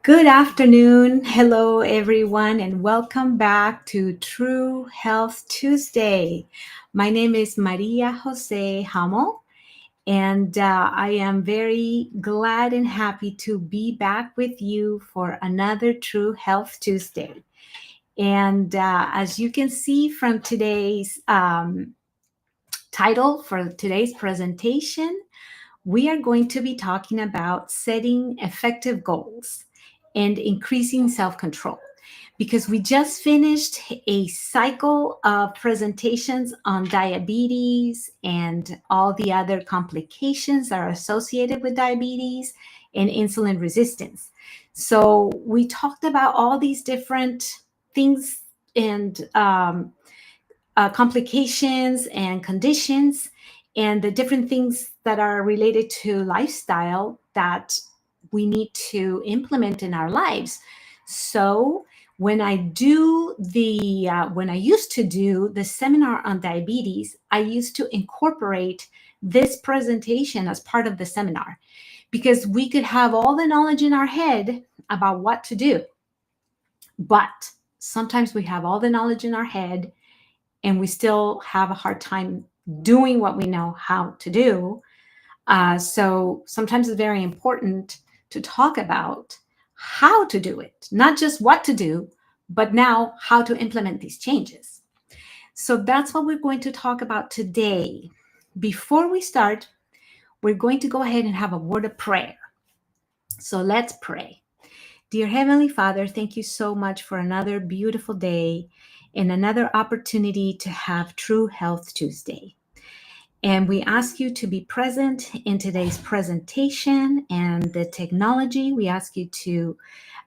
Good afternoon. Hello, everyone, and welcome back to True Health Tuesday. My name is Maria Jose Hummel, and I am very glad and happy to be back with you for another True Health Tuesday. And as you can see from today's title for today's presentation, we are going to be talking about setting effective goals and increasing self control because we just finished a cycle of presentations on diabetes and all the other complications that are associated with diabetes and insulin resistance. So, we talked about all these different things and complications and conditions and the different things that are related to lifestyle that we need to implement in our lives. So when when I used to do the seminar on diabetes, I used to incorporate this presentation as part of the seminar because we could have all the knowledge in our head about what to do. But sometimes we have all the knowledge in our head and we still have a hard time doing what we know how to do. So sometimes it's very important to talk about how to do it, not just what to do, but now how to implement these changes. So that's what we're going to talk about today. Before we start, we're going to go ahead and have a word of prayer. So let's pray. Dear Heavenly Father, thank you so much for another beautiful day and another opportunity to have True Health Tuesday. And we ask you to be present in today's presentation and the technology. We ask you to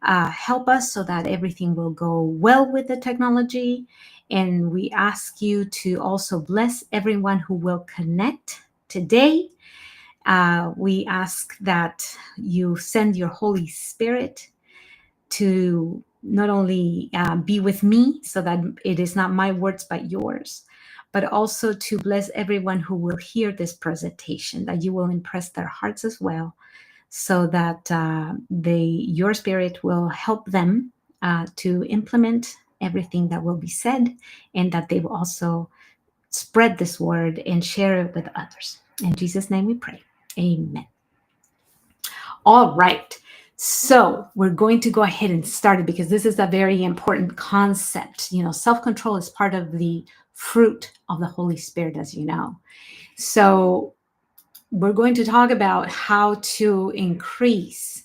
help us so that everything will go well with the technology. And we ask you to also bless everyone who will connect today. We ask that you send your Holy Spirit to not only be with me so that it is not my words but yours, but also to bless everyone who will hear this presentation, that you will impress their hearts as well, so that your spirit will help them to implement everything that will be said, and that they will also spread this word and share it with others. In Jesus' name we pray. Amen. All right. So we're going to go ahead and start it because this is a very important concept. You know, self-control is part of the fruit of the Holy Spirit, as you know. So we're going to talk about how to increase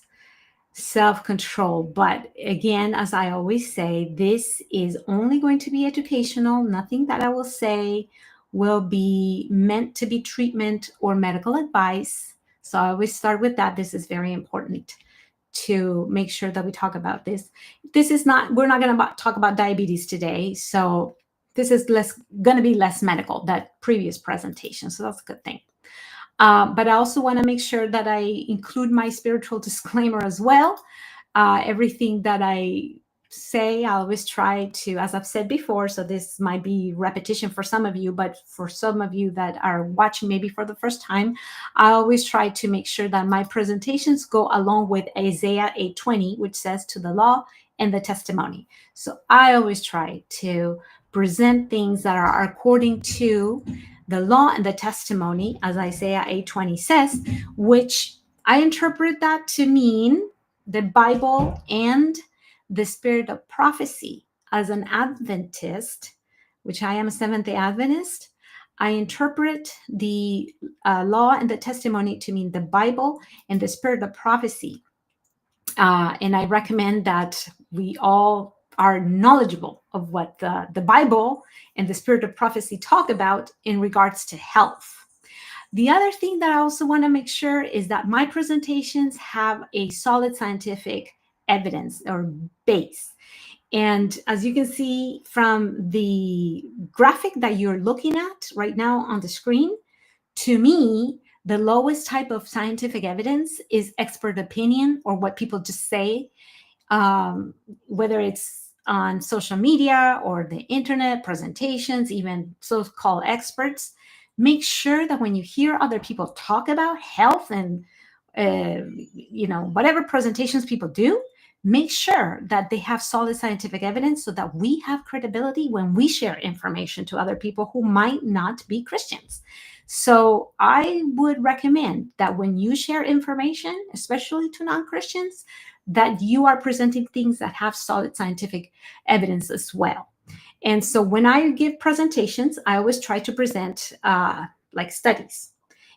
self-control. But again, as I always say, this is only going to be educational. Nothing that I will say will be meant to be treatment or medical advice. So I always start with that. This is very important to make sure that we talk about this. We're not going to talk about diabetes today. So this is going to be less medical, that previous presentation. So that's a good thing. But I also want to make sure that I include my spiritual disclaimer as well. Everything that I say, I always try to, as I've said before, so this might be repetition for some of you, but for some of you that are watching maybe for the first time, I always try to make sure that my presentations go along with Isaiah 8:20, which says to the law and the testimony. So I always try to present things that are according to the law and the testimony, as Isaiah 8:20 says, which I interpret that to mean the Bible and the spirit of prophecy. As an Adventist, which I am a Seventh-day Adventist, I interpret the law and the testimony to mean the Bible and the spirit of prophecy. And I recommend that we all are knowledgeable of what the Bible and the spirit of prophecy talk about in regards to health. The other thing that I also want to make sure is that my presentations have a solid scientific evidence or base. And as you can see from the graphic that you're looking at right now on the screen, to me, the lowest type of scientific evidence is expert opinion, or what people just say, whether it's on social media or the internet, presentations, even so-called experts. Make sure that when you hear other people talk about health and whatever presentations people do, make sure that they have solid scientific evidence so that we have credibility when we share information to other people who might not be Christians. So I would recommend that when you share information, especially to non-Christians, that you are presenting things that have solid scientific evidence as well. And so when I give presentations, I always try to present like studies,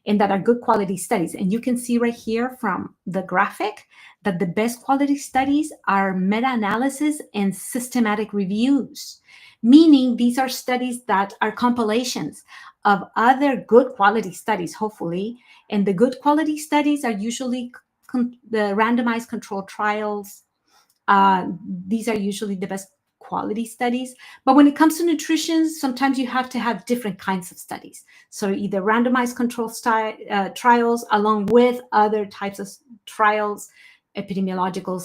and that are good quality studies. And you can see right here from the graphic that the best quality studies are meta-analysis and systematic reviews, meaning these are studies that are compilations of other good quality studies, hopefully. And the good quality studies are usually the randomized controlled trials. These are usually the best quality studies. But when it comes to nutrition, sometimes you have to have different kinds of studies. So either randomized control trials along with other types of trials, epidemiological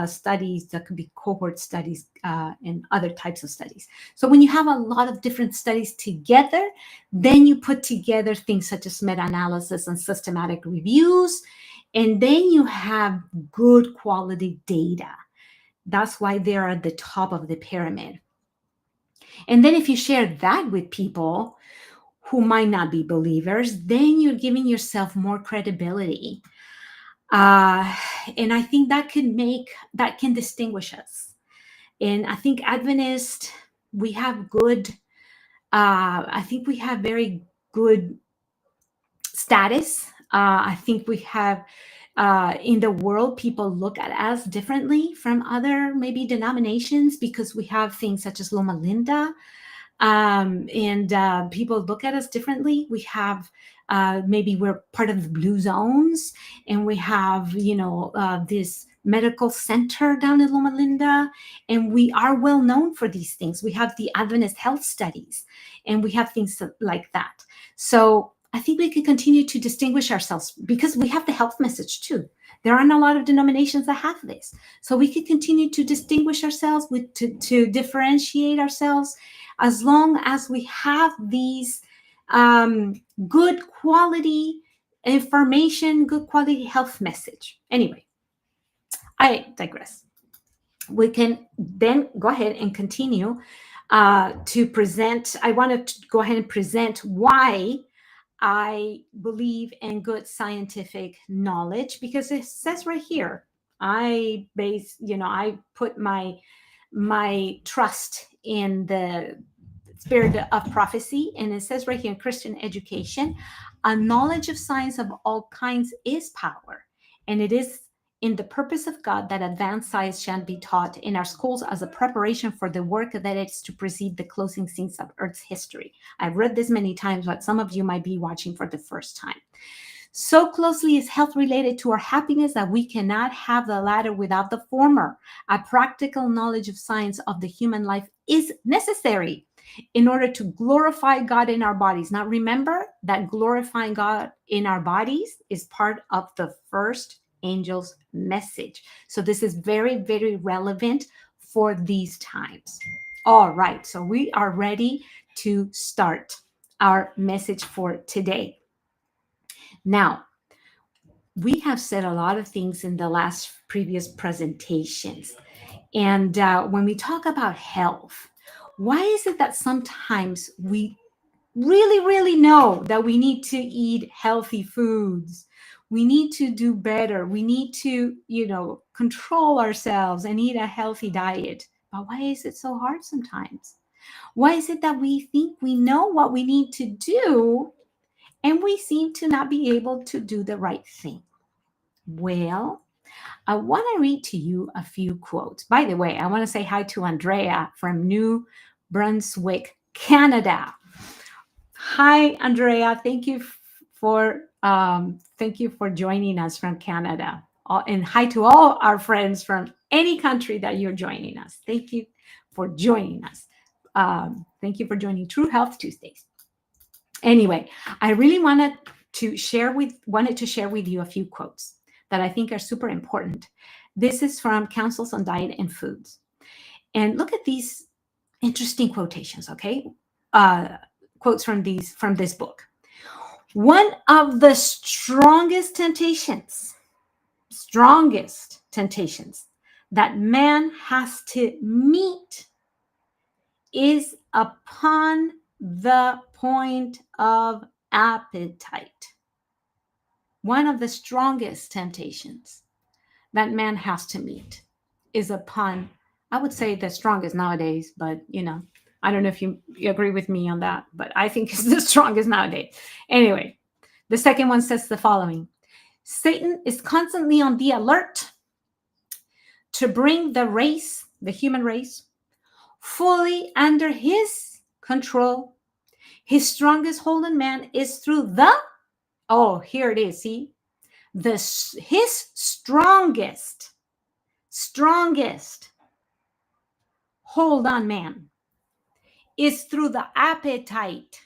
studies, that could be cohort studies, and other types of studies. So when you have a lot of different studies together, then you put together things such as meta-analysis and systematic reviews, and then you have good quality data. That's why they're at the top of the pyramid. And then if you share that with people who might not be believers, then you're giving yourself more credibility. And I think that can distinguish us. And I think Adventist, we have good, I think we have very good status. I think we have, in the world, people look at us differently from other maybe denominations because we have things such as Loma Linda, and people look at us differently. We have maybe we're part of the blue zones, and we have this medical center down in Loma Linda, and we are well known for these things. We have the Adventist health studies, and we have things like that. So I think we can continue to distinguish ourselves because we have the health message too. There aren't a lot of denominations that have this. So we can continue to distinguish ourselves, to differentiate ourselves, as long as we have these good quality information, good quality health message. Anyway, I digress. We can then go ahead and continue to present. I want to go ahead and present why I believe in good scientific knowledge, because it says right here, I put my trust in the spirit of prophecy. And it says right here in Christian education, a knowledge of science of all kinds is power. And it is in the purpose of God that advanced science shall be taught in our schools as a preparation for the work that is to precede the closing scenes of Earth's history. I've read this many times, but some of you might be watching for the first time. So closely is health related to our happiness that we cannot have the latter without the former. A practical knowledge of science of the human life is necessary in order to glorify God in our bodies. Now, remember that glorifying God in our bodies is part of the first angel's message. So this is very, very relevant for these times. All right, so we are ready to start our message for today. Now, we have said a lot of things in the last previous presentations. And when we talk about health, why is it that sometimes we really, really know that we need to eat healthy foods? We need to do better. We need to, control ourselves and eat a healthy diet. But why is it so hard sometimes? Why is it that we think we know what we need to do and we seem to not be able to do the right thing? Well, I want to read to you a few quotes. By the way, I want to say hi to Andrea from New Brunswick, Canada. Hi, Andrea. Thank you for joining us from Canada. And hi to all our friends from any country that you're joining us. Thank you for joining us. Thank you for joining True Health Tuesdays. Anyway, I really wanted to share with you a few quotes that I think are super important. This is from Councils on Diet and Foods. And look at these interesting quotations, okay? Quotes from this book. One of the strongest temptations that man has to meet is upon the point of appetite. One of the strongest temptations that man has to meet is upon, I would say the strongest nowadays, but I don't know if you agree with me on that, but I think it's the strongest nowadays. Anyway, the second one says the following: Satan is constantly on the alert to bring the human race, fully under his control. His strongest hold on man is through here it is, see? His strongest hold on man is through the appetite.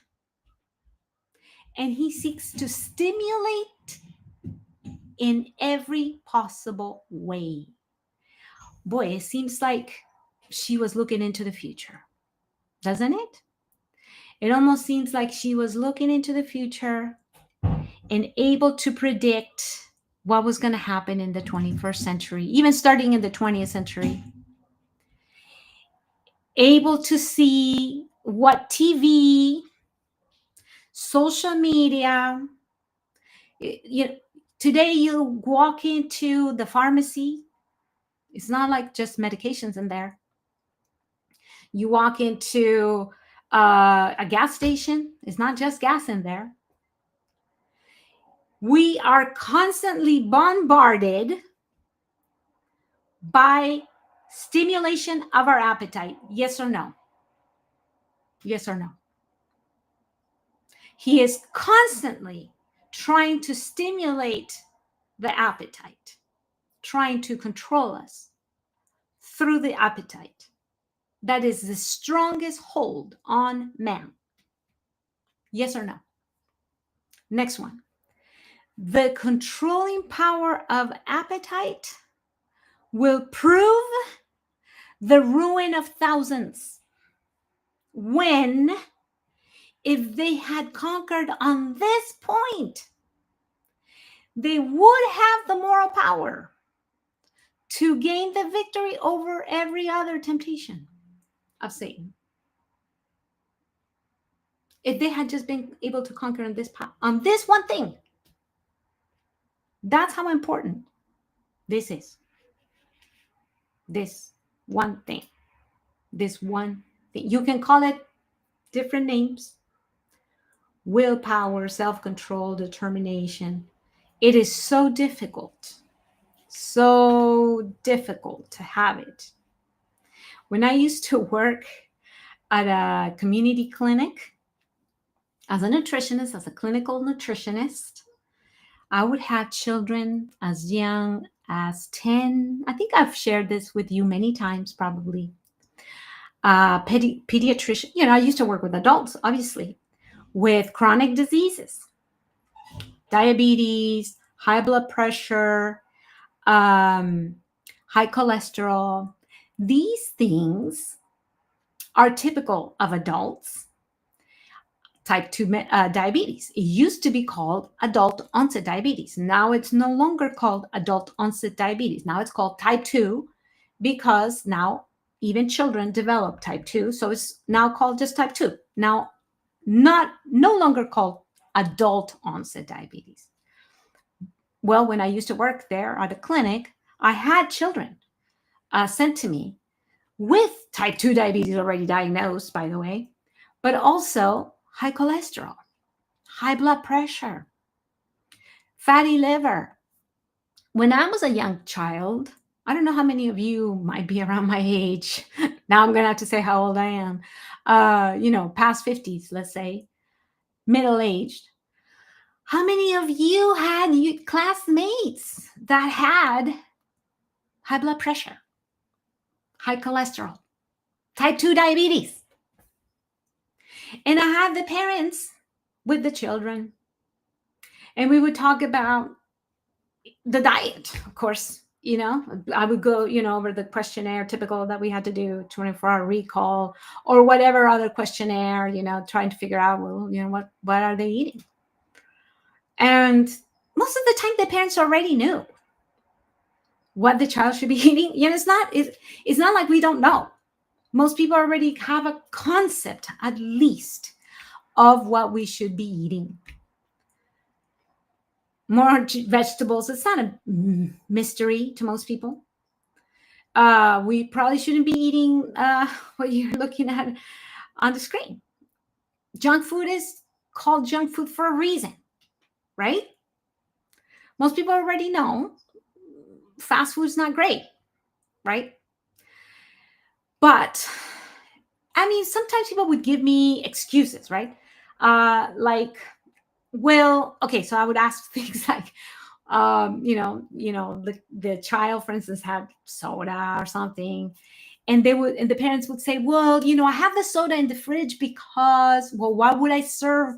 And he seeks to stimulate in every possible way. Boy, it seems like she was looking into the future, doesn't it? It almost seems like she was looking into the future and able to predict what was going to happen in the 21st century, even starting in the 20th century. Able to see what TV, social media, today you walk into the pharmacy, it's not like just medications in there. You walk into a gas station, it's not just gas in there. We are constantly bombarded by stimulation of our appetite. Yes or no? Yes or no? He is constantly trying to stimulate the appetite, trying to control us through the appetite. That is the strongest hold on man. Yes or no? Next one. The controlling power of appetite will prove the ruin of thousands when, if they had conquered on this point, they would have the moral power to gain the victory over every other temptation of Satan. If they had just been able to conquer on this one thing, that's how important this is. This one thing. This one thing. You can call it different names: willpower, self-control, determination. It is so difficult to have it. When I used to work at a community clinic as a nutritionist, as a clinical nutritionist, I would have children as young as 10. I think I've shared this with you many times, probably. Pediatrician, I used to work with adults, obviously, with chronic diseases, diabetes, high blood pressure, high cholesterol. These things are typical of adults. Type 2 diabetes. It used to be called adult onset diabetes. Now it's no longer called adult onset diabetes. Now it's called type 2, because now even children develop type 2. So it's now called just type 2. Now, no longer called adult onset diabetes. Well, when I used to work there at a clinic, I had children sent to me with type 2 diabetes already diagnosed, by the way, but also high cholesterol, high blood pressure, fatty liver. When I was a young child, I don't know how many of you might be around my age. Now I'm going to have to say how old I am. Past 50s, let's say, middle-aged. How many of you had classmates that had high blood pressure, high cholesterol, type 2 diabetes? And I had the parents with the children, and we would talk about the diet, of course. I would go, over the questionnaire typical that we had to do, 24-hour recall or whatever other questionnaire, trying to figure out, what are they eating? And most of the time the parents already knew. what the child should be eating. It's not like we don't know. Most people already have a concept, at least, of what we should be eating. More vegetables. It's not a mystery to most people. We probably shouldn't be eating what you're looking at on the screen. Junk food is called junk food for a reason, right? Most people already know fast food's not great, right? But I mean, sometimes people would give me excuses, right? Like, well, okay, so I would ask things like, the child, for instance, had soda or something, and the parents would say, well, I have the soda in the fridge because, well, why would I serve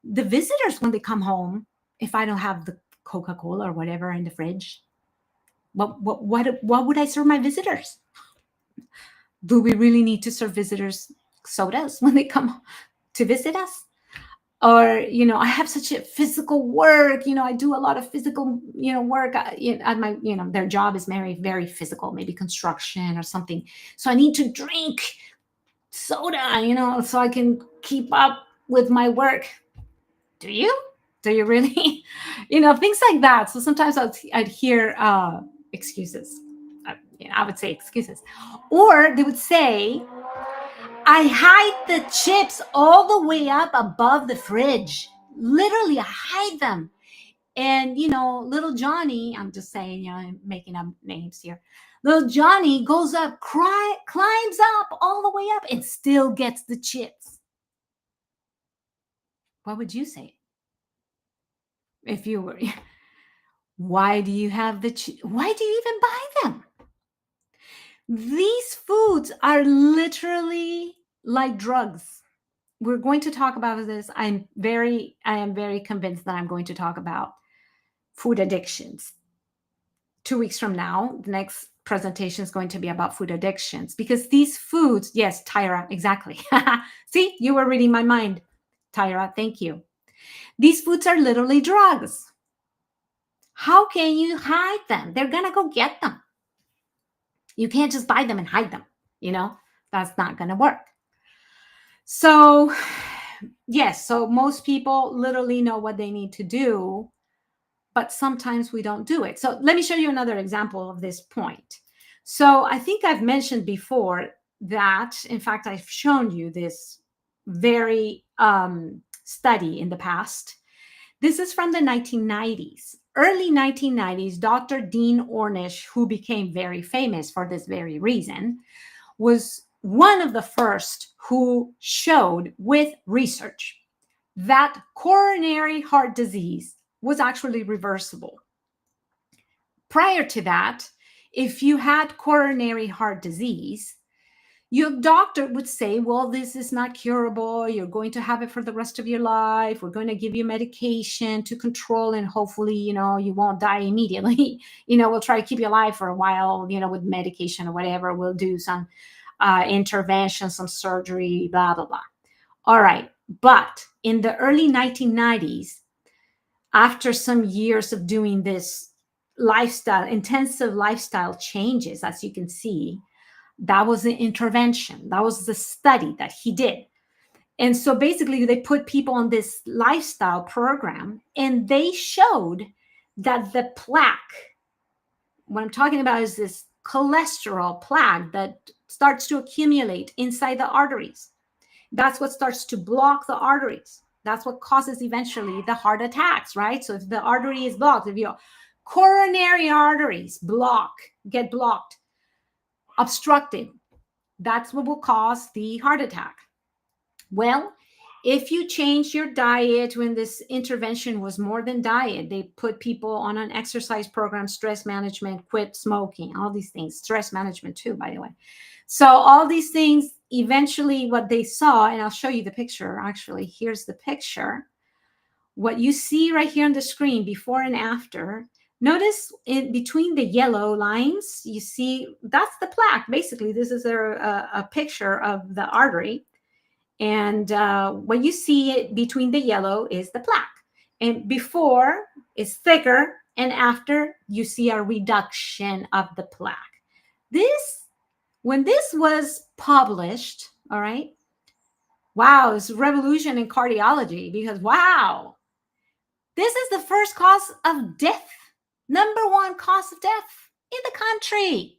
the visitors when they come home if I don't have the Coca-Cola or whatever in the fridge? What would I serve my visitors? Do we really need to serve visitors sodas when they come to visit us? Or, I have such a physical work, I do a lot of physical, work at my, their job is very, very physical, maybe construction or something. So I need to drink soda, so I can keep up with my work. Do you? Do you really? Things like that. So sometimes I'd hear excuses. I would say excuses. Or they would say, I hide the chips all the way up above the fridge. Literally, I hide them. And, little Johnny, I'm just saying, I'm making up names here. Little Johnny goes up, climbs up all the way up and still gets the chips. What would you say if you were? Why do you have why do you even buy them? These foods are literally like drugs. We're going to talk about this. I am very convinced that I'm going to talk about food addictions. 2 weeks from now, the next presentation is going to be about food addictions, because these foods, yes, Tyra, exactly. See, you were reading my mind, Tyra. Thank you. These foods are literally drugs. How can you hide them? They're going to go get them. You can't just buy them and hide them. That's not going to work. So, yes, so most people literally know what they need to do, but sometimes we don't do it. So let me show you another example of this point. So I think I've mentioned before that, in fact, I've shown you this very study in the past. This is from the 1990s. Early 1990s, Dr. Dean Ornish, who became very famous for this very reason, was one of the first who showed with research that coronary heart disease was actually reversible. Prior to that, if you had coronary heart disease, your doctor would say, well, this is not curable. You're going to have it for the rest of your life. We're going to give you medication to control, and hopefully, you won't die immediately. We'll try to keep you alive for a while, with medication or whatever. We'll do some intervention, some surgery, blah, blah, blah. All right. But in the early 1990s, after some years of doing this intensive lifestyle changes, as you can see, that was the intervention. That was the study that he did. And so basically, they put people on this lifestyle program, and they showed that the plaque, what I'm talking about is this cholesterol plaque that starts to accumulate inside the arteries. That's what starts to block the arteries. That's what causes eventually the heart attacks, right? So if the artery is blocked, if your coronary arteries get blocked, obstructed, that's what will cause the heart attack. Well, if you change your diet, when this intervention was more than diet, they put people on an exercise program, stress management, quit smoking, all these things, stress management too, by the way. So all these things, eventually what they saw, and I'll show you the picture, actually, here's the picture. What you see right here on the screen, before and after, notice in between the yellow lines, you see that's the plaque. Basically, this is a picture of the artery. And what you see between the yellow is the plaque. And before is thicker, And after, you see a reduction of the plaque. When this was published, all right, wow, it's a revolution in cardiology because, wow, this is the first cause of death, number one cause of death in the country.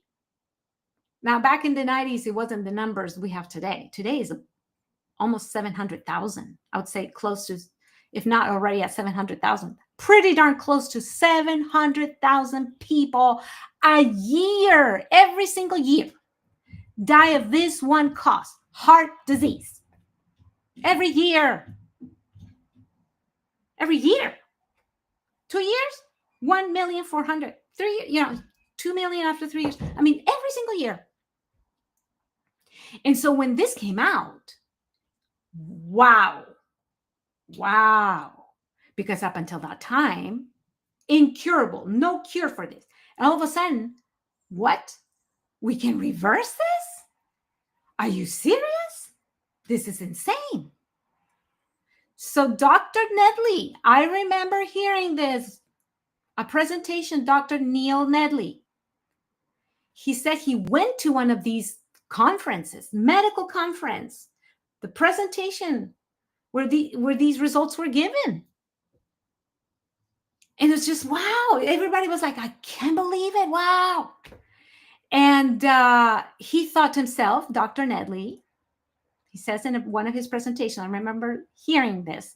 Now, back in the 90s, it wasn't the numbers we have today. Today is almost 700,000. I would say close to, if not already at 700,000, pretty darn close to 700,000 people a year, every single year, die of this one cause, heart disease. Every year. Every year. 2 years, 1,400,000. 3, 2 million after 3 years. I mean, every single year. And so when this came out, wow. Because up until that time, incurable, no cure for this. And all of a sudden, what? We can reverse this? Are you serious? This is insane. So Dr. Nedley, I remember hearing this, a presentation, Dr. Neil Nedley. He said he went to one of these conferences, medical conference, the presentation where these results were given. And it's just, wow. Everybody was like, I can't believe it. Wow. And he thought to himself, Dr. Nedley, he says in one of his presentations, I remember hearing this.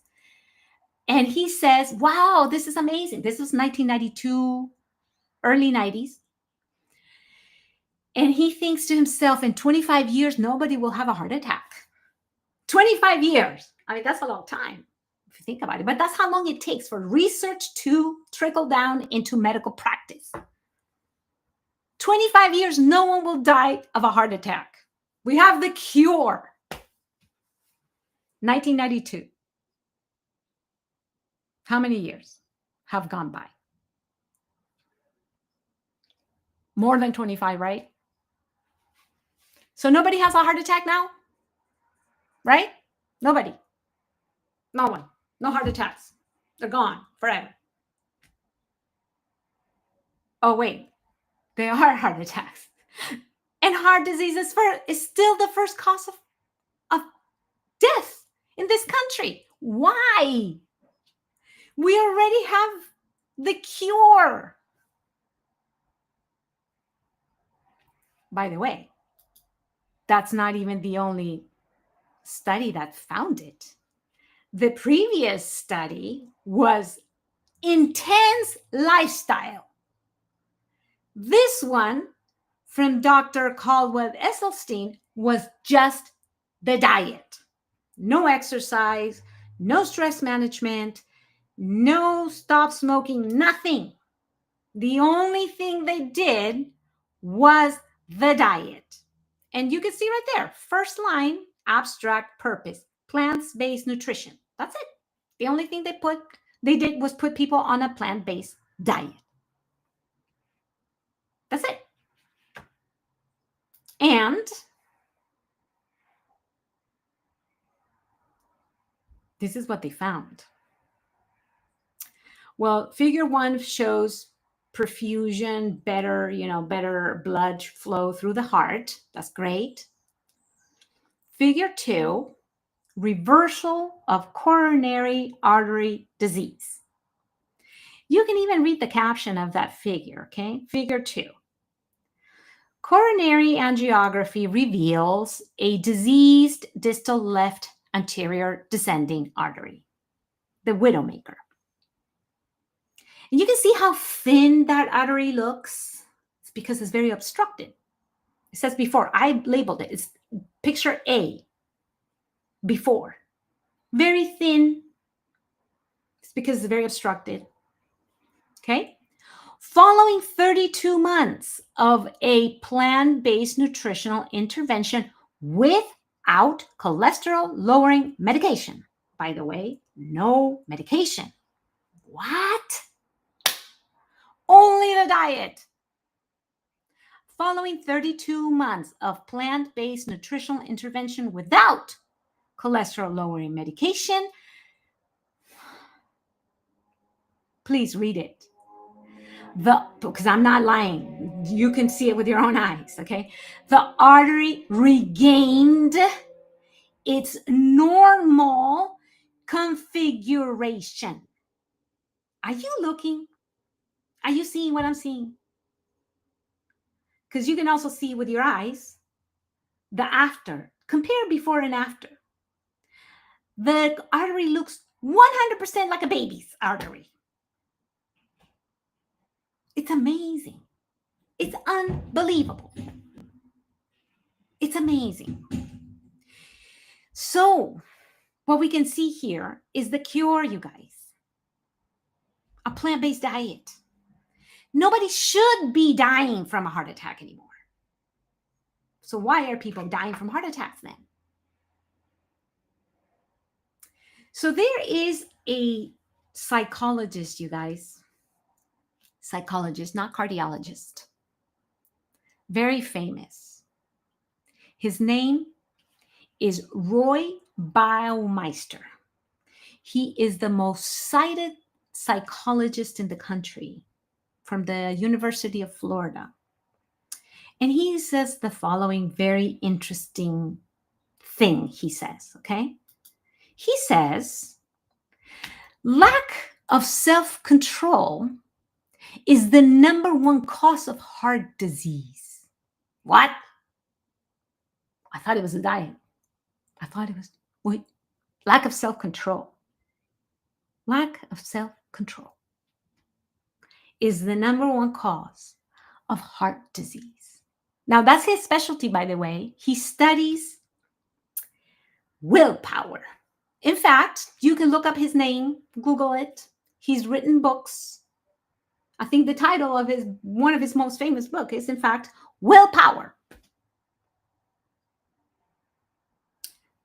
And he says, wow, this is amazing. This was 1992, early 90s. And he thinks to himself, in 25 years, nobody will have a heart attack. 25 years. I mean, that's a long time if you think about it. But that's how long it takes for research to trickle down into medical practice. 25 years, no one will die of a heart attack. We have the cure. 1992. How many years have gone by? More than 25, right? So nobody has a heart attack now? Right? Nobody. No one. No heart attacks. They're gone forever. Oh, wait. They are heart attacks. And heart disease is still the first cause of death in this country. Why? We already have the cure. By the way, that's not even the only study that found it. The previous study was intense lifestyle. This one from Dr. Caldwell Esselstyn was just the diet. No exercise, no stress management, no stop smoking, nothing. The only thing they did was the diet. And you can see right there, first line, abstract purpose, plant-based nutrition. That's it. The only thing they did was put people on a plant-based diet. That's it. And this is what they found. Well, figure 1 shows perfusion, better blood flow through the heart. That's great. Figure 2, reversal of coronary artery disease. You can even read the caption of that figure, okay? Figure 2. Coronary angiography reveals a diseased distal left anterior descending artery, the widowmaker. And you can see how thin that artery looks. It's because it's very obstructed. It says before, I labeled it. It's picture A, before. Very thin. It's because it's very obstructed. Okay? Following 32 months of a plant-based nutritional intervention without cholesterol-lowering medication. By the way, no medication. What? Only the diet. Following 32 months of plant-based nutritional intervention without cholesterol-lowering medication, please read it. Because I'm not lying, you can see it with your own eyes, okay? The artery regained its normal configuration. Are you looking? Are you seeing what I'm seeing? Because you can also see with your eyes the after. Compare before and after. The artery looks 100% like a baby's artery. It's amazing. It's unbelievable. It's amazing. So, what we can see here is the cure, you guys. A plant-based diet. Nobody should be dying from a heart attack anymore. So why are people dying from heart attacks then? So there is a psychologist, you guys. Psychologist, not cardiologist. Very famous. His name is Roy Baumeister. He is the most cited psychologist in the country from the University of Florida. And he says the following very interesting thing, he says, okay? He says, lack of self-control is the number one cause of heart disease. What? I thought it was a diet. I thought it was, wait, lack of self-control. Lack of self-control is the number one cause of heart disease. Now, that's his specialty, by the way. He studies willpower. In fact, you can look up his name, Google it. He's written books. I think the title of one of his most famous books is, in fact, Willpower.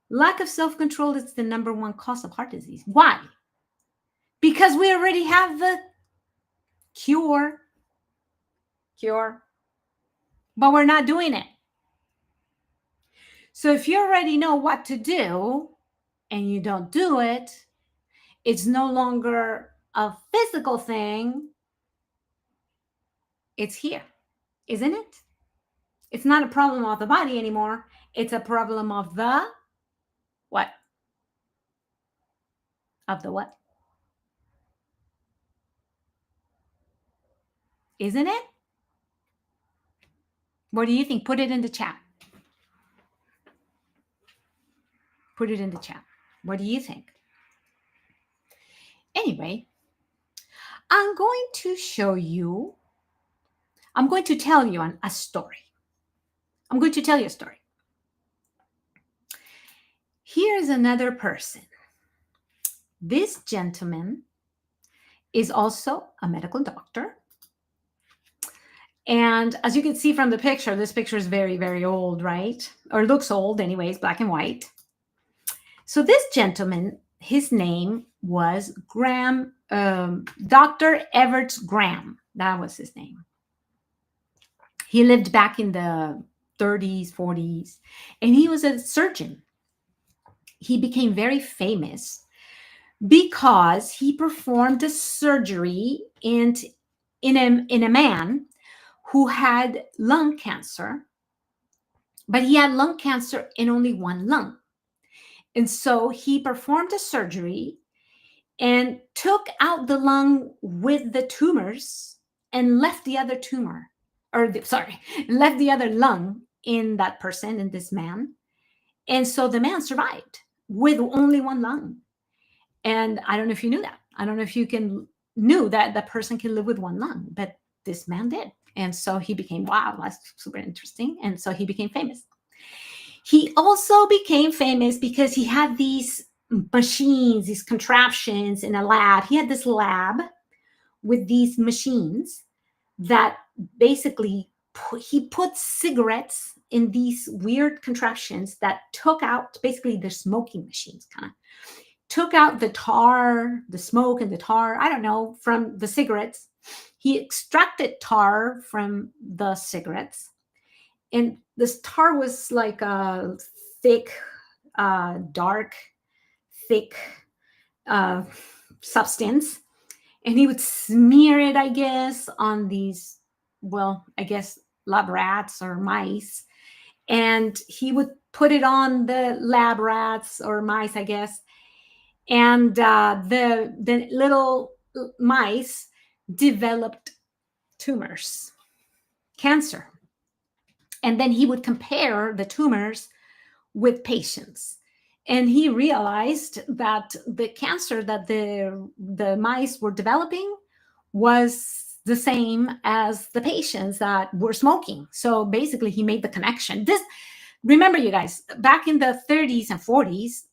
Lack of self-control is the number one cause of heart disease. Why? Because we already have the cure, but we're not doing it. So if you already know what to do and you don't do it, it's no longer a physical thing. It's here, isn't it? It's not a problem of the body anymore. It's a problem of the what? Of the what? Isn't it? What do you think? Put it in the chat. Put it in the chat. What do you think? Anyway, I'm going to tell you a story. I'm going to tell you a story. Here's another person. This gentleman is also a medical doctor. And as you can see from the picture, this picture is very, very old, right? Or looks old anyways, black and white. So this gentleman, his name was Dr. Everett Graham. That was his name. He lived back in the 30s, 40s, and he was a surgeon. He became very famous because he performed a surgery in a man who had lung cancer, but he had lung cancer in only one lung. And so he performed a surgery and took out the lung with the tumors and left the other left the other lung in that person, in this man. And so the man survived with only one lung. And I don't know if you knew that. I don't know if you knew that the person can live with one lung, but this man did. And so he became, wow, that's super interesting. And so he became famous. He also became famous because he had these machines, these contraptions in a lab. He had this lab with these machines that basically he put cigarettes in these weird contraptions that took out, basically they're smoking machines, kind of took out the tar, the smoke and the tar, I don't know, from the cigarettes. He extracted tar from the cigarettes. And this tar was like a thick, dark, thick substance. and he would smear it, I guess, on these, well, I guess lab rats or mice, and he would put it on the lab rats or mice, I guess, and the little mice developed tumors, cancer, and then he would compare the tumors with patients, and he realized that the cancer that the mice were developing was the same as the patients that were smoking. So basically he made the connection. This, remember, you guys, back in the 30s and 40s,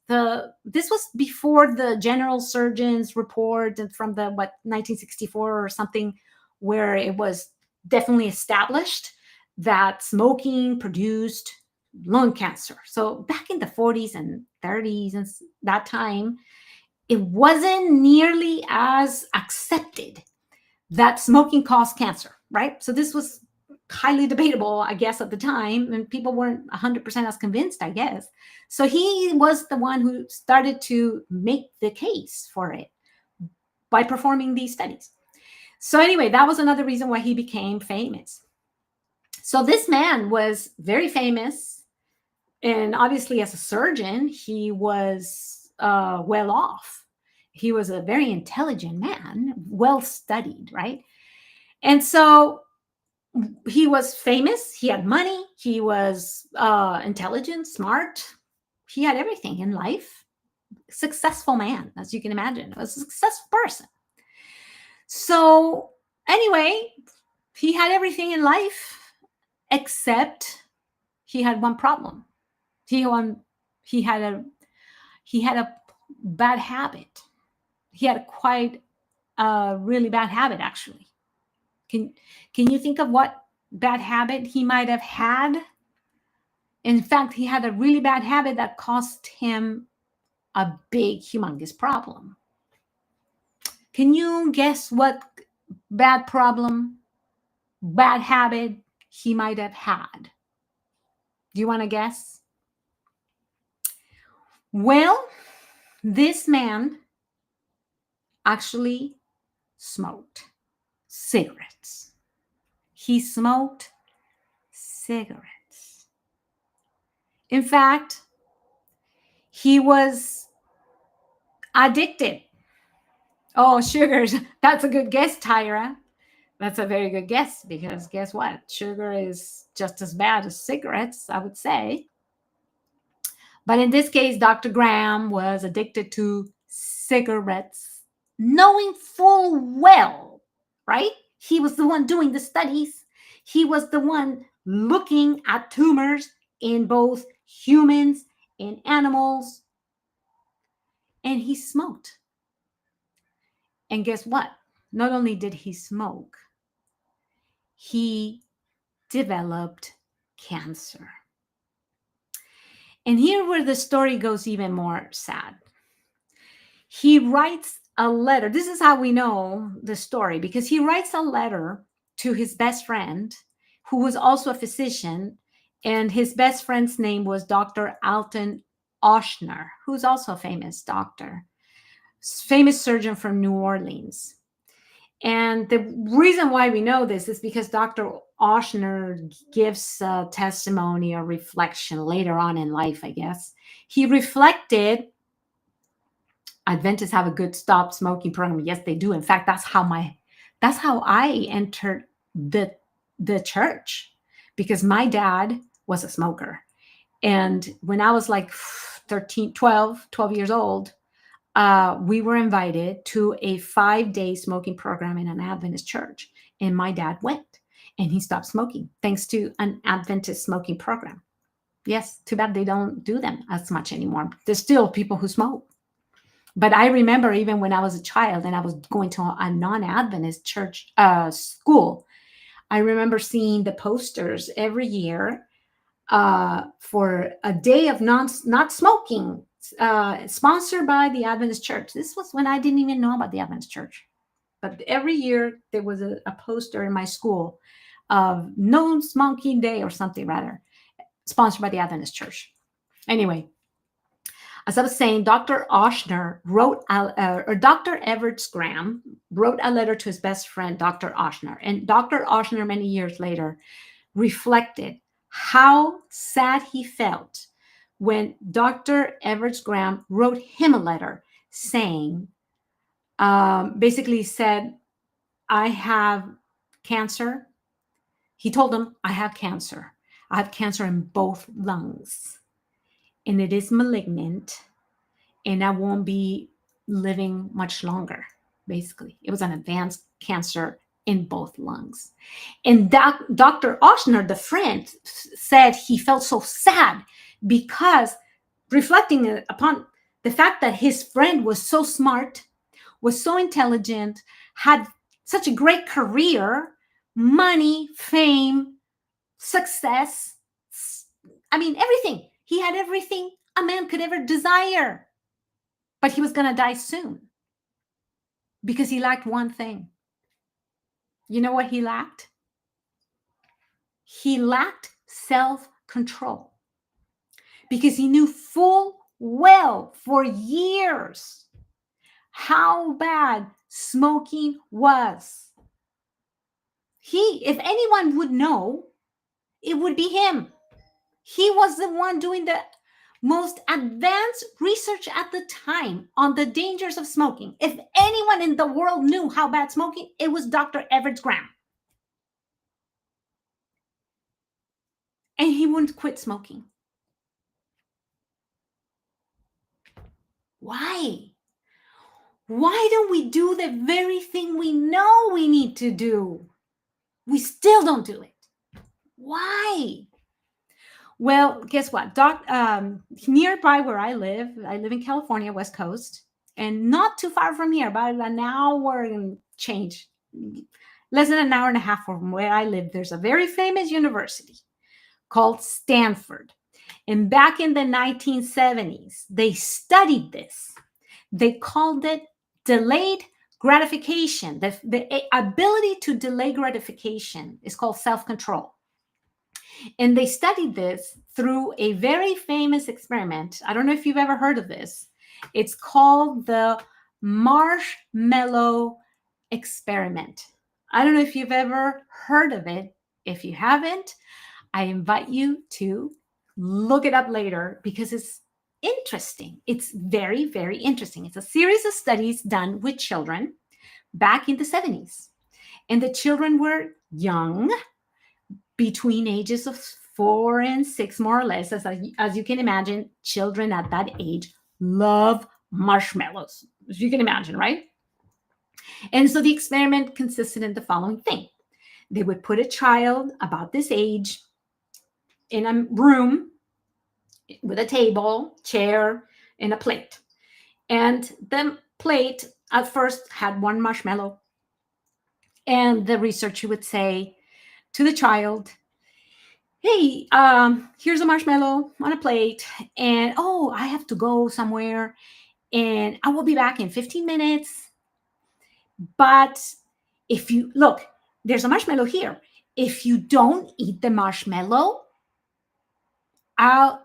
this was before the general surgeon's report from the 1964 or something, where it was definitely established that smoking produced lung cancer. So back in the 40s and 30s and that time, it wasn't nearly as accepted that smoking caused cancer, right? So this was highly debatable, I guess, at the time, and people weren't 100% as convinced, I guess. So he was the one who started to make the case for it by performing these studies. So anyway, that was another reason why he became famous. So this man was very famous, and obviously as a surgeon, he was well off. He was a very intelligent man, well studied, right? And so he was famous. He had money. He was intelligent, smart. He had everything in life. Successful man, as you can imagine, a successful person. So anyway, he had everything in life, except he had one problem. He had a bad habit. He had quite a really bad habit, actually. Can you think of what bad habit he might have had? In fact, he had a really bad habit that cost him a big, humongous problem. Can you guess what bad problem, bad habit he might have had? Do you want to guess? Well, this man actually smoked cigarettes. He smoked cigarettes. In fact, he was addicted. Oh, sugars. That's a good guess, Tyra. That's a very good guess, because guess what? Sugar is just as bad as cigarettes, I would say. But in this case, Dr. Graham was addicted to cigarettes, knowing full well, right? He was the one doing the studies. He was the one looking at tumors in both humans and animals. And he smoked. And guess what? Not only did he smoke, he developed cancer. And here where the story goes even more sad. He writes a letter. This is how we know the story, because he writes a letter to his best friend, who was also a physician, and his best friend's name was Dr. Alton Ochsner, who's also a famous doctor, famous surgeon from New Orleans. And the reason why we know this is because Dr. Ochsner gives a testimony or reflection later on in life, I guess. He reflected, Adventists have a good stop smoking program. Yes, they do. In fact, that's how I entered the church, because my dad was a smoker. And when I was like 12 years old, we were invited to a 5-day smoking program in an Adventist church. And my dad went, and he stopped smoking thanks to an Adventist smoking program. Yes, too bad they don't do them as much anymore. There's still people who smoke. But I remember even when I was a child and I was going to a non-Adventist church school, I remember seeing the posters every year for a day of not smoking, sponsored by the Adventist church. This was when I didn't even know about the Adventist church. But every year there was a poster in my school of no smoking day or something, rather, sponsored by the Adventist church. Anyway, as I was saying, Dr. Oshner wrote, or Dr. Everett Graham wrote a letter to his best friend, Dr. Oshner. And Dr. Oshner, many years later, reflected how sad he felt when Dr. Everett Graham wrote him a letter saying, basically said, I have cancer. He told him, I have cancer. I have cancer in both lungs, and it is malignant, and I won't be living much longer. Basically, it was an advanced cancer in both lungs. And Dr. Oshner, the friend, said he felt so sad because reflecting upon the fact that his friend was so smart, was so intelligent, had such a great career, money, fame, success. I mean, everything. He had everything a man could ever desire. But he was going to die soon because he lacked one thing. You know what he lacked? He lacked self-control because he knew full well for years how bad smoking was. If anyone would know, it would be him. He was the one doing the most advanced research at the time on the dangers of smoking. If anyone in the world knew how bad smoking, it was Dr. Everett Graham. And he wouldn't quit smoking. Why? Why don't we do the very thing we know we need to do? We still don't do it. Why? Well, guess what? Nearby where I live in California, West Coast, and not too far from here, about an hour and change, less than an hour and a half from where I live, there's a very famous university called Stanford. And back in the 1970s, they studied this. They called it delayed gratification. The ability to delay gratification is called self-control. And they studied this through a very famous experiment. I don't know if you've ever heard of this. It's called the marshmallow experiment. I don't know if you've ever heard of it. If you haven't, I invite you to look it up later because it's interesting. It's very, very interesting. It's a series of studies done with children back in the 70s. And the children were young, between ages of 4 and 6, more or less. As you can imagine, children at that age love marshmallows, as you can imagine, right? And so the experiment consisted in the following thing. They would put a child about this age in a room with a table, chair, and a plate. And the plate at first had one marshmallow. And the researcher would say to the child, hey, here's a marshmallow on a plate. And, oh, I have to go somewhere. And I will be back in 15 minutes. But if you, look, there's a marshmallow here. If you don't eat the marshmallow,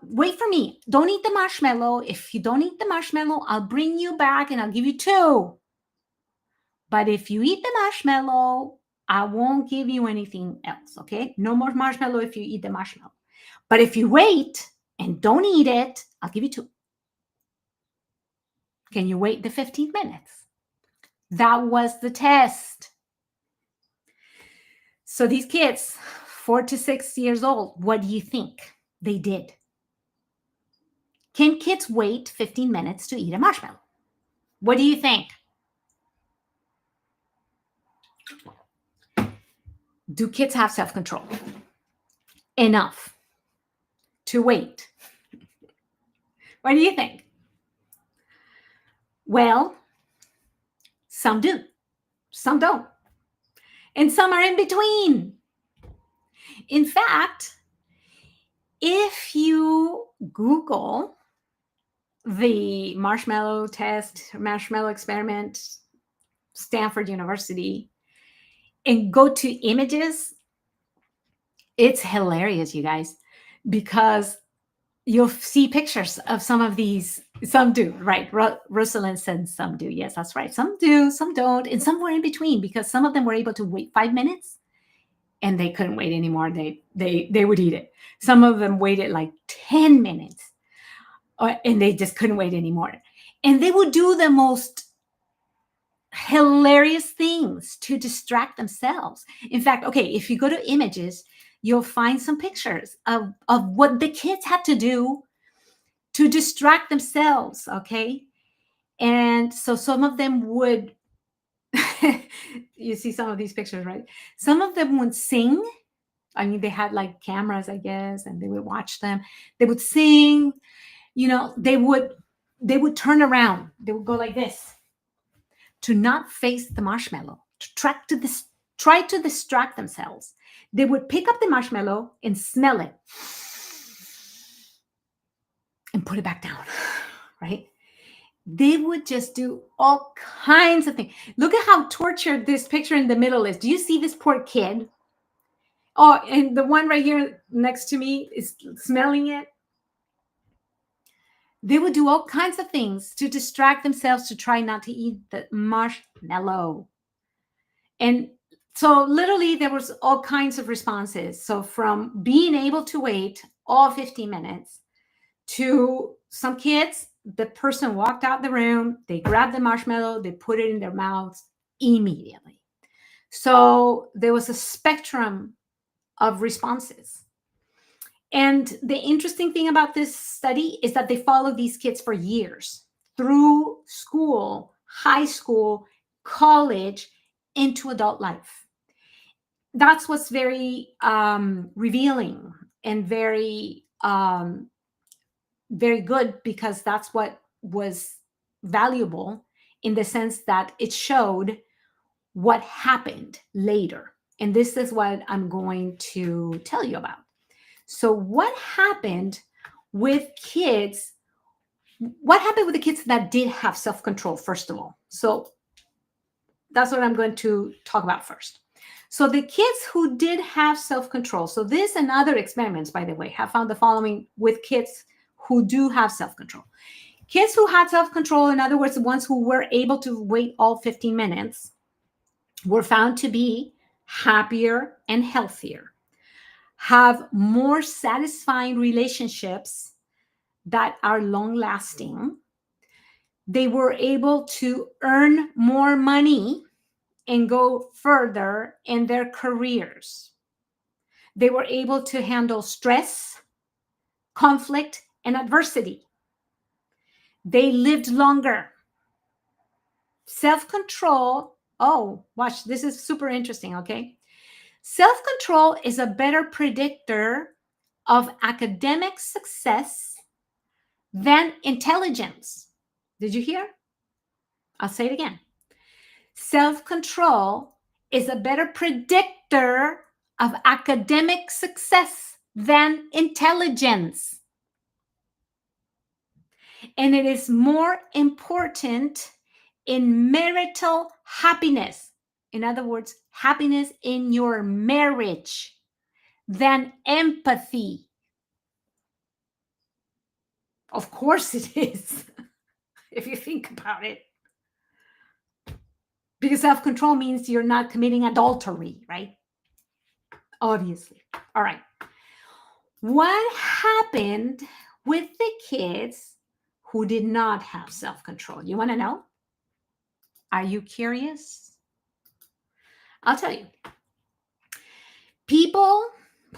wait for me. Don't eat the marshmallow. If you don't eat the marshmallow, I'll bring you back and I'll give you 2. But if you eat the marshmallow, I won't give you anything else, okay? No more marshmallow if you eat the marshmallow. But if you wait and don't eat it, I'll give you 2. Can you wait the 15 minutes? That was the test. So these kids, 4 to 6 years old, what do you think they did? Can kids wait 15 minutes to eat a marshmallow? What do you think? Do kids have self-control enough to wait? What do you think? Well, some do, some don't, and some are in between. In fact, if you Google the marshmallow test, marshmallow experiment, Stanford University, and go to images, it's hilarious, you guys, because you'll see pictures of some of these Some do, right? Rosalind said some do. Yes, that's right. Some do, some don't, and some were in between because some of them were able to wait 5 minutes and they couldn't wait anymore. They would eat it. Some of them waited like 10 minutes, and they just couldn't wait anymore. And they would do the most hilarious things to distract themselves. In fact, okay, if you go to images, you'll find some pictures of what the kids had to do to distract themselves. Okay. And so some of them would, you see some of these pictures, right? Some of them would sing. I mean, they had like cameras, I guess, and they would watch them. They would sing, they would turn around. They would go like this to not face the marshmallow, to try to distract themselves. They would pick up the marshmallow and smell it and put it back down, right? They would just do all kinds of things. Look at how tortured this picture in the middle is. Do you see this poor kid? Oh, and the one right here next to me is smelling it. They would do all kinds of things to distract themselves to try not to eat the marshmallow. And so literally there was all kinds of responses. So from being able to wait all 15 minutes to some kids, the person walked out the room, they grabbed the marshmallow, they put it in their mouths immediately. So there was a spectrum of responses. And the interesting thing about this study is that they followed these kids for years through school, high school, college, into adult life. That's what's very revealing and very good, because that's what was valuable in the sense that it showed what happened later. And this is what I'm going to tell you about. So what happened with kids? What happened with the kids that did have self-control, first of all? So that's what I'm going to talk about first. So the kids who did have self-control, so this and other experiments, by the way, have found the following with kids who do have self-control. Kids who had self-control, in other words, the ones who were able to wait all 15 minutes, were found to be happier and healthier, have more satisfying relationships that are long lasting. They were able to earn more money and go further in their careers. They were able to handle stress, conflict, and adversity. They lived longer. Self-control. Oh, watch, this is super interesting, okay? Self-control is a better predictor of academic success than intelligence. Did you hear? I'll say it again. Self-control is a better predictor of academic success than intelligence. And it is more important in marital happiness. In other words, happiness in your marriage than empathy. Of course it is, if you think about it. Because self-control means you're not committing adultery, right? Obviously. All right. What happened with the kids who did not have self-control? You want to know? Are you curious? I'll tell you. People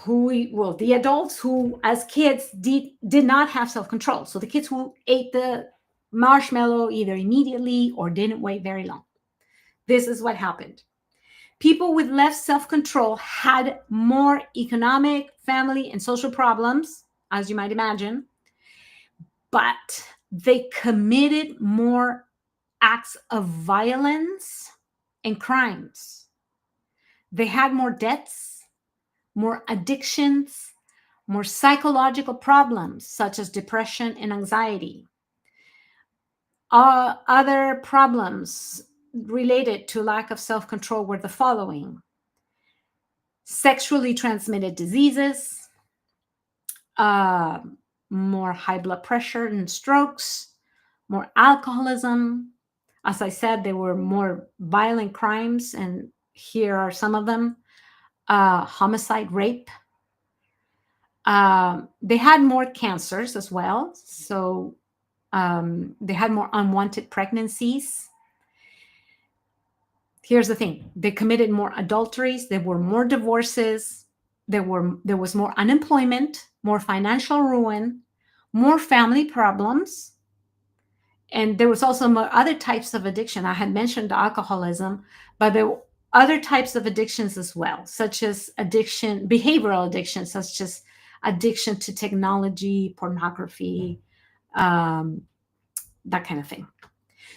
the adults who as kids did not have self-control. So the kids who ate the marshmallow either immediately or didn't wait very long. This is what happened. People with less self-control had more economic, family, and social problems, as you might imagine, but they committed more acts of violence and crimes. They had more debts, more addictions, more psychological problems such as depression and anxiety. Other problems related to lack of self-control were the following: sexually transmitted diseases, more high blood pressure and strokes, more alcoholism. As I said, there were more violent crimes, and here are some of them: homicide, rape. They had more cancers as well. So they had more unwanted pregnancies. Here's the thing: they committed more adulteries. There were more divorces. There was more unemployment, more financial ruin, more family problems, and there was also more other types of addiction. I had mentioned alcoholism, but there were other types of addictions as well, such as behavioral addiction, such as addiction to technology, pornography, um, that kind of thing.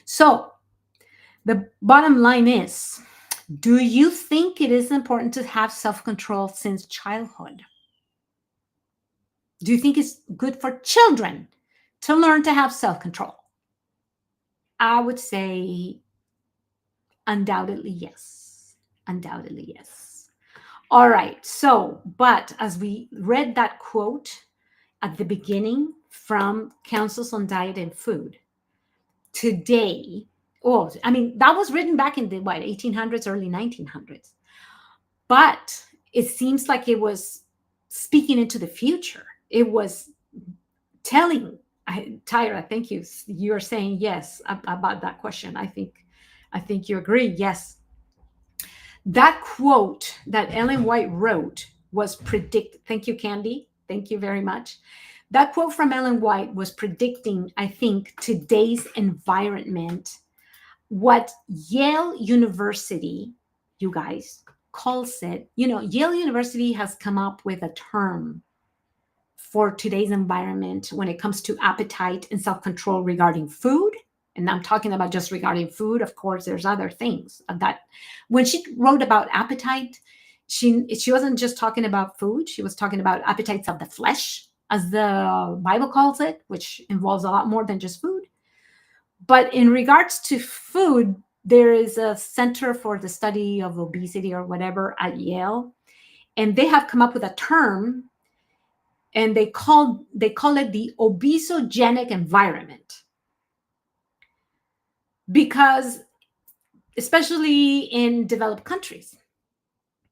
So the bottom line is, do you think it is important to have self-control since childhood? Do you think it's good for children to learn to have self-control? I would say undoubtedly yes. Undoubtedly yes. All right. So, but as we read that quote at the beginning from Councils on Diet and Food, today, oh, I mean, that was written back in the what, 1800s, early 1900s. But it seems like it was speaking into the future. It was telling, Tyra, thank you. You're saying yes about that question. I think you agree. Yes. That quote that Ellen White wrote was thank you, Candy. Thank you very much. That quote from Ellen White was predicting, I think, today's environment, what Yale University, you guys, calls it. Yale University has come up with a term for today's environment when it comes to appetite and self-control regarding food. And I'm talking about just regarding food. Of course, there's other things that when she wrote about appetite, she wasn't just talking about food. She was talking about appetites of the flesh, as the Bible calls it, which involves a lot more than just food. But in regards to food, there is a Center for the Study of Obesity or whatever at Yale, and they have come up with a term, and they call it the obesogenic environment, because especially in developed countries,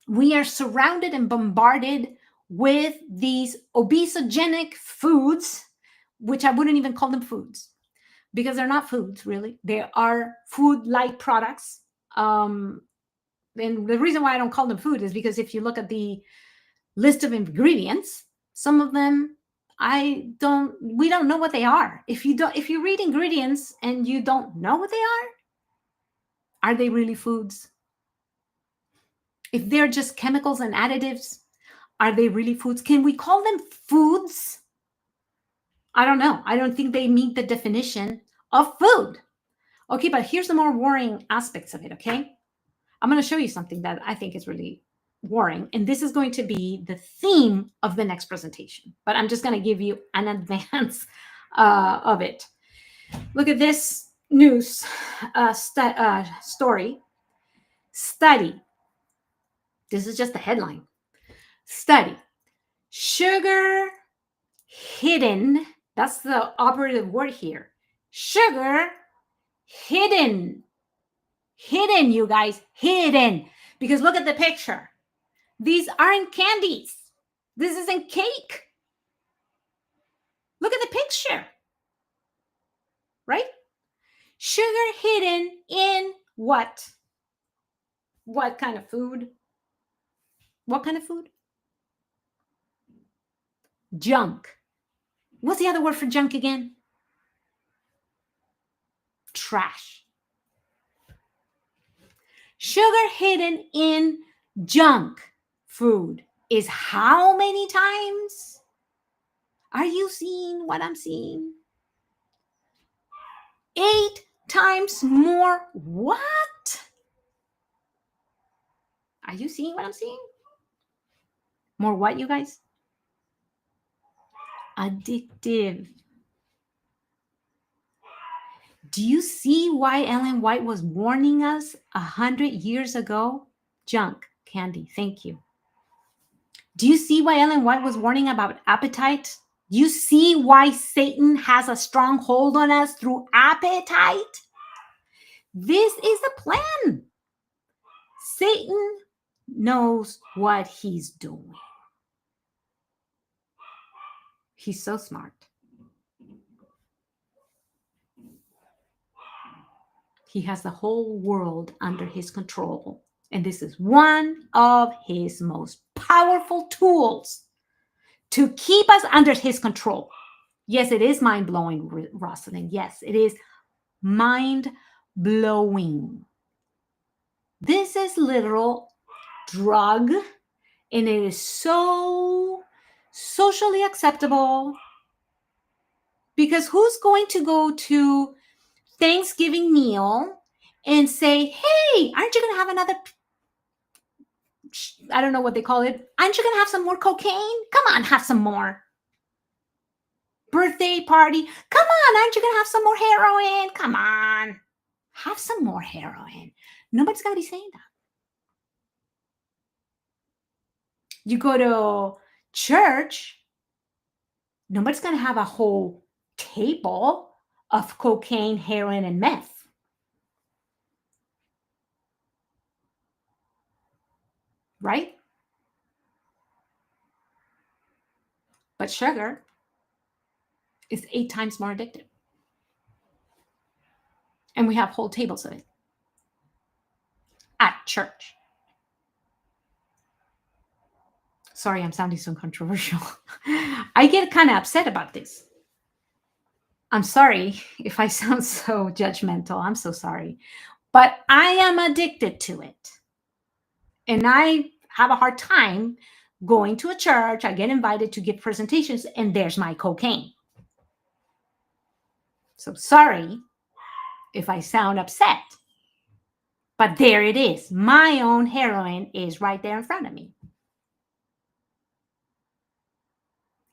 we are surrounded and bombarded with these obesogenic foods, which I wouldn't even call them foods, because they're not foods, really. They are food-like products. And the reason why I don't call them food is because if you look at the list of ingredients, some of them we don't know what they are. If you read ingredients and you don't know what they are they really foods? If they're just chemicals and additives, are they really foods? Can we call them foods? I don't know. I don't think they meet the definition of food. Okay, but here's the more worrying aspects of it, okay? I'm going to show you something that I think is really worrying, and this is going to be the theme of the next presentation, but I'm just going to give you an advance of it. Look at this news story. Study. This is just the headline. Study. Sugar hidden. That's the operative word here. Sugar hidden. Hidden, you guys. Hidden. Because look at the picture. These aren't candies. This isn't cake. Look at the picture. Right? Sugar hidden in what? What kind of food? What kind of food? Junk. What's the other word for junk again? Trash. Sugar hidden in junk food is how many times? Are you seeing what I'm seeing? 8 times more. What? Are you seeing what I'm seeing? More what, you guys? Addictive. Do you see why Ellen White was warning us 100 years ago? Junk, candy, thank you. Do you see why Ellen White was warning about appetite You see why Satan has a strong hold on us through appetite? This is the plan. Satan knows what he's doing. He's so smart. He has the whole world under his control. And this is one of his most powerful tools to keep us under his control. Yes, it is mind blowing, Rosalind. Yes, it is mind blowing. This is literal drug, and it is so socially acceptable because who's going to go to Thanksgiving meal and say, hey, aren't you going to have another, I don't know what they call it. Aren't you going to have some more cocaine? Come on, have some more. Birthday party. Come on, aren't you going to have some more heroin? Come on, have some more heroin. Nobody's going to be saying that. You go to church, nobody's going to have a whole table of cocaine, heroin, and meth. Right? But sugar is 8 times more addictive. And we have whole tables of it at church. Sorry, I'm sounding so controversial. I get kind of upset about this. I'm sorry if I sound so judgmental. I'm so sorry. But I am addicted to it. And I have a hard time going to a church. I get invited to give presentations, and there's my cocaine. So sorry if I sound upset. But there it is. My own heroin is right there in front of me.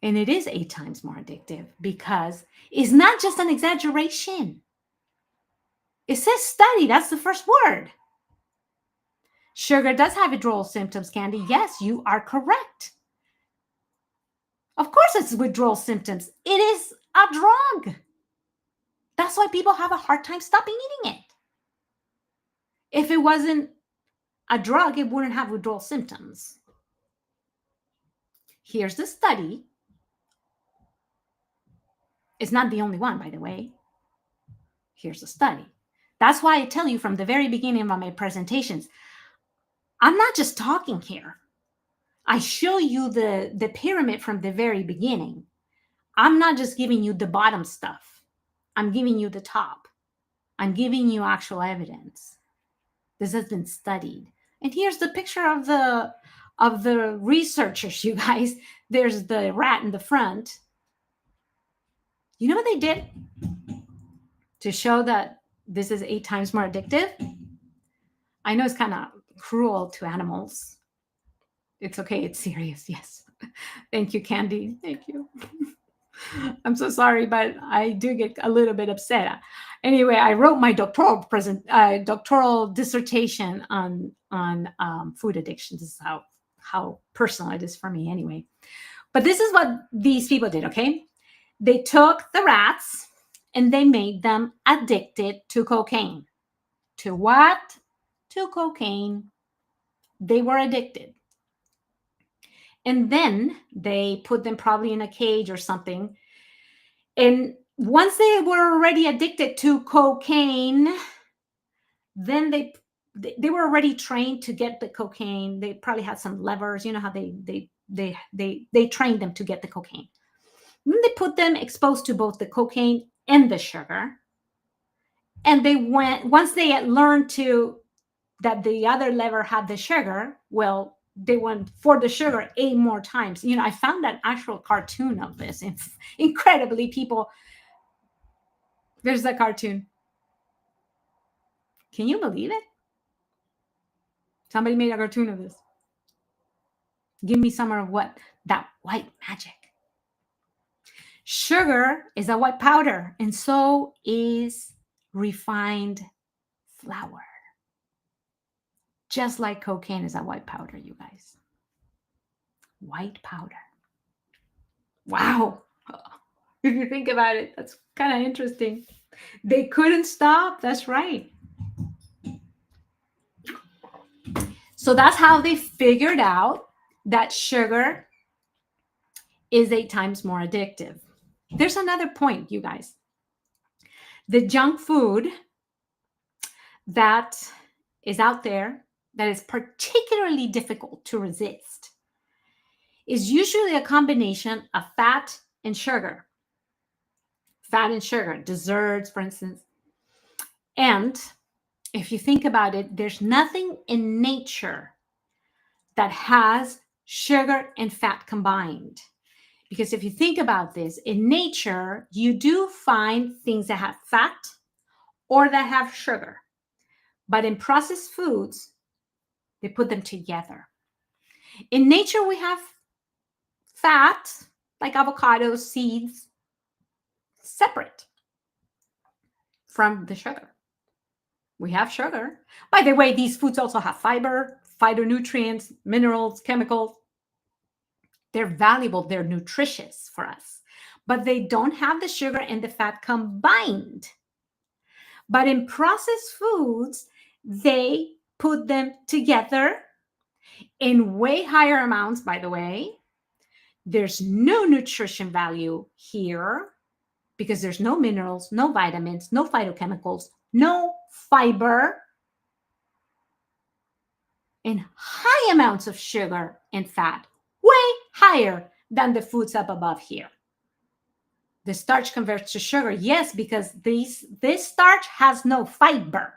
And it is 8 times more addictive because it's not just an exaggeration. It says study. That's the first word. Sugar does have withdrawal symptoms, Candy. Yes, you are correct. Of course it's withdrawal symptoms. It is a drug. That's why people have a hard time stopping eating it. If it wasn't a drug, it wouldn't have withdrawal symptoms. Here's the study. It's not the only one, by the way. Here's the study. That's why I tell you from the very beginning of my presentations, I'm not just talking here. I show you the pyramid from the very beginning. I'm not just giving you the bottom stuff. I'm giving you the top. I'm giving you actual evidence. This has been studied. And here's the picture of the researchers, you guys. There's the rat in the front. You know what they did to show that this is 8 times more addictive? I know it's kind of cruel to animals. It's okay. It's serious. Yes. Thank you, Candy. Thank you. I'm so sorry, but I do get a little bit upset. Anyway, I wrote my doctoral dissertation on food addiction. This is how personal it is for me, anyway. But this is what these people did. Okay, they took the rats and they made them addicted to cocaine. To what? To cocaine. They were addicted. And then they put them probably in a cage or something. And once they were already addicted to cocaine, then they were already trained to get the cocaine. They probably had some levers. You know how they trained them to get the cocaine. Then they put them exposed to both the cocaine and the sugar. And they went, once they had learned that the other lever had the sugar, well, they went for the sugar 8 more times. You know, I found an actual cartoon of this. Incredibly, people. There's the cartoon. Can you believe it? Somebody made a cartoon of this. Give me some of what? That white magic. Sugar is a white powder, and so is refined flour. Just like cocaine is a white powder, you guys. White powder. Wow. If you think about it, that's kind of interesting. They couldn't stop. That's right. So that's how they figured out that sugar is 8 times more addictive. There's another point, you guys. The junk food that is out there that is particularly difficult to resist is usually a combination of fat and sugar. Fat and sugar, desserts, for instance. And if you think about it, there's nothing in nature that has sugar and fat combined. Because if you think about this, in nature, you do find things that have fat or that have sugar. But in processed foods, they put them together. In nature, we have fat, like avocados, seeds, separate from the sugar. We have sugar. By the way, these foods also have fiber, phytonutrients, minerals, chemicals. They're valuable, they're nutritious for us, but they don't have the sugar and the fat combined. But in processed foods, they put them together in way higher amounts, by the way. There's no nutrition value here because there's no minerals, no vitamins, no phytochemicals, no fiber, and high amounts of sugar and fat, way higher than the foods up above here. The starch converts to sugar, yes, because this starch has no fiber.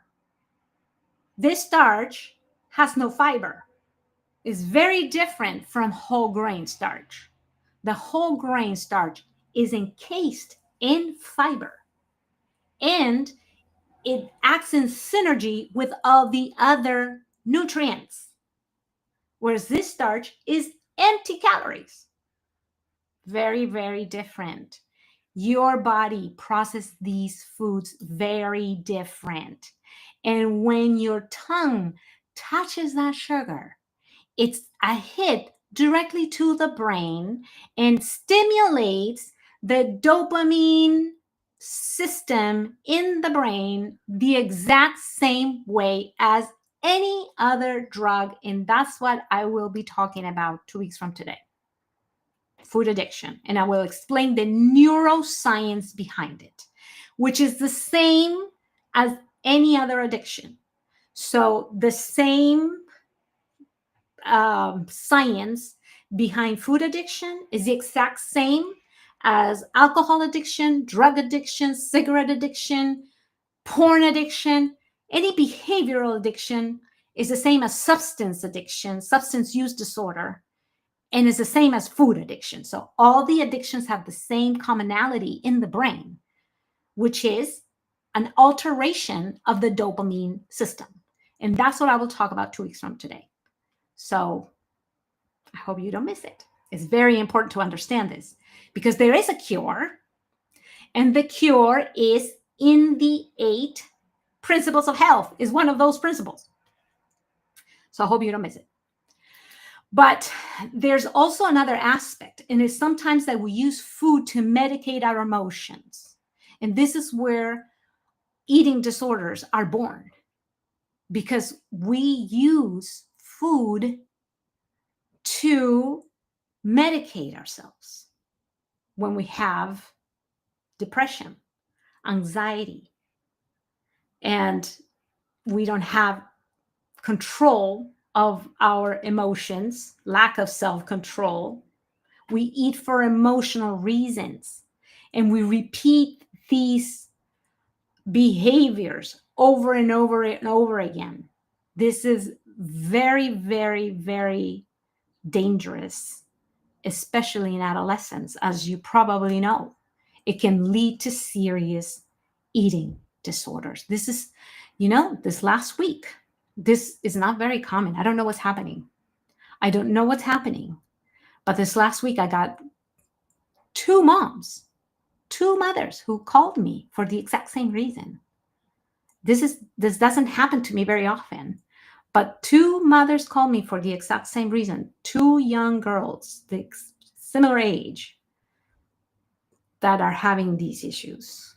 This starch has no fiber. It's very different from whole grain starch. The whole grain starch is encased in fiber, and it acts in synergy with all the other nutrients, whereas this starch is empty calories. Very, very different. Your body processes these foods very different. And when your tongue touches that sugar, it's a hit directly to the brain and stimulates the dopamine system in the brain the exact same way as any other drug. And that's what I will be talking about 2 weeks from today. Food addiction. And I will explain the neuroscience behind it, which is the same as any other addiction. So the same science behind food addiction is the exact same as alcohol addiction, drug addiction, cigarette addiction, porn addiction. Any behavioral addiction is the same as substance addiction, substance use disorder, and is the same as food addiction. So all the addictions have the same commonality in the brain, which is an alteration of the dopamine system. And that's what I will talk about 2 weeks from today. So I hope you don't miss it. It's very important to understand this because there is a cure, and the cure is in the 8 principles of health, is one of those principles. So I hope you don't miss it. But there's also another aspect, and it's sometimes that we use food to medicate our emotions. And this is where eating disorders are born, because we use food to medicate ourselves when we have depression, anxiety, and we don't have control of our emotions, lack of self-control. We eat for emotional reasons, and we repeat these behaviors over and over and over again. This is very, very, very dangerous, especially in adolescence, as you probably know. It can lead to serious eating disorders. This is, this last week, this is not very common. I don't know what's happening. But this last week, I got 2 mothers who called me for the exact same reason. This doesn't happen to me very often, but 2 mothers called me for the exact same reason. 2 young girls, similar age, that are having these issues.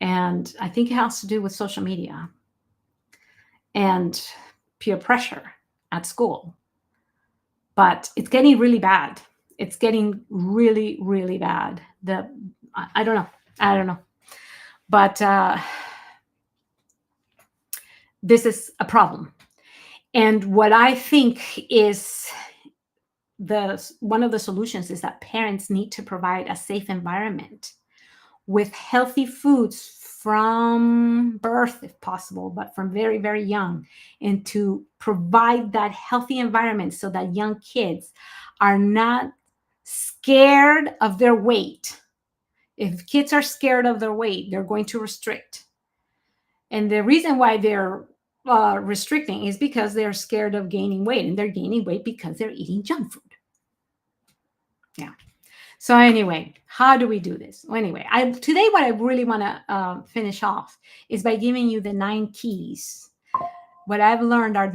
And I think it has to do with social media and peer pressure at school. But it's getting really bad. It's getting really, really bad. I don't know. I don't know. But this is a problem. And what I think is one of the solutions is that parents need to provide a safe environment with healthy foods from birth, if possible, but from very, very young, and to provide that healthy environment so that young kids are not scared of their weight. If kids are scared of their weight, they're going to restrict. And the reason why they're restricting is because they're scared of gaining weight, and they're gaining weight because they're eating junk food. Yeah. So anyway, how do we do this? Well, anyway, today what I really want to finish off is by giving you the 9 keys. What I've learned are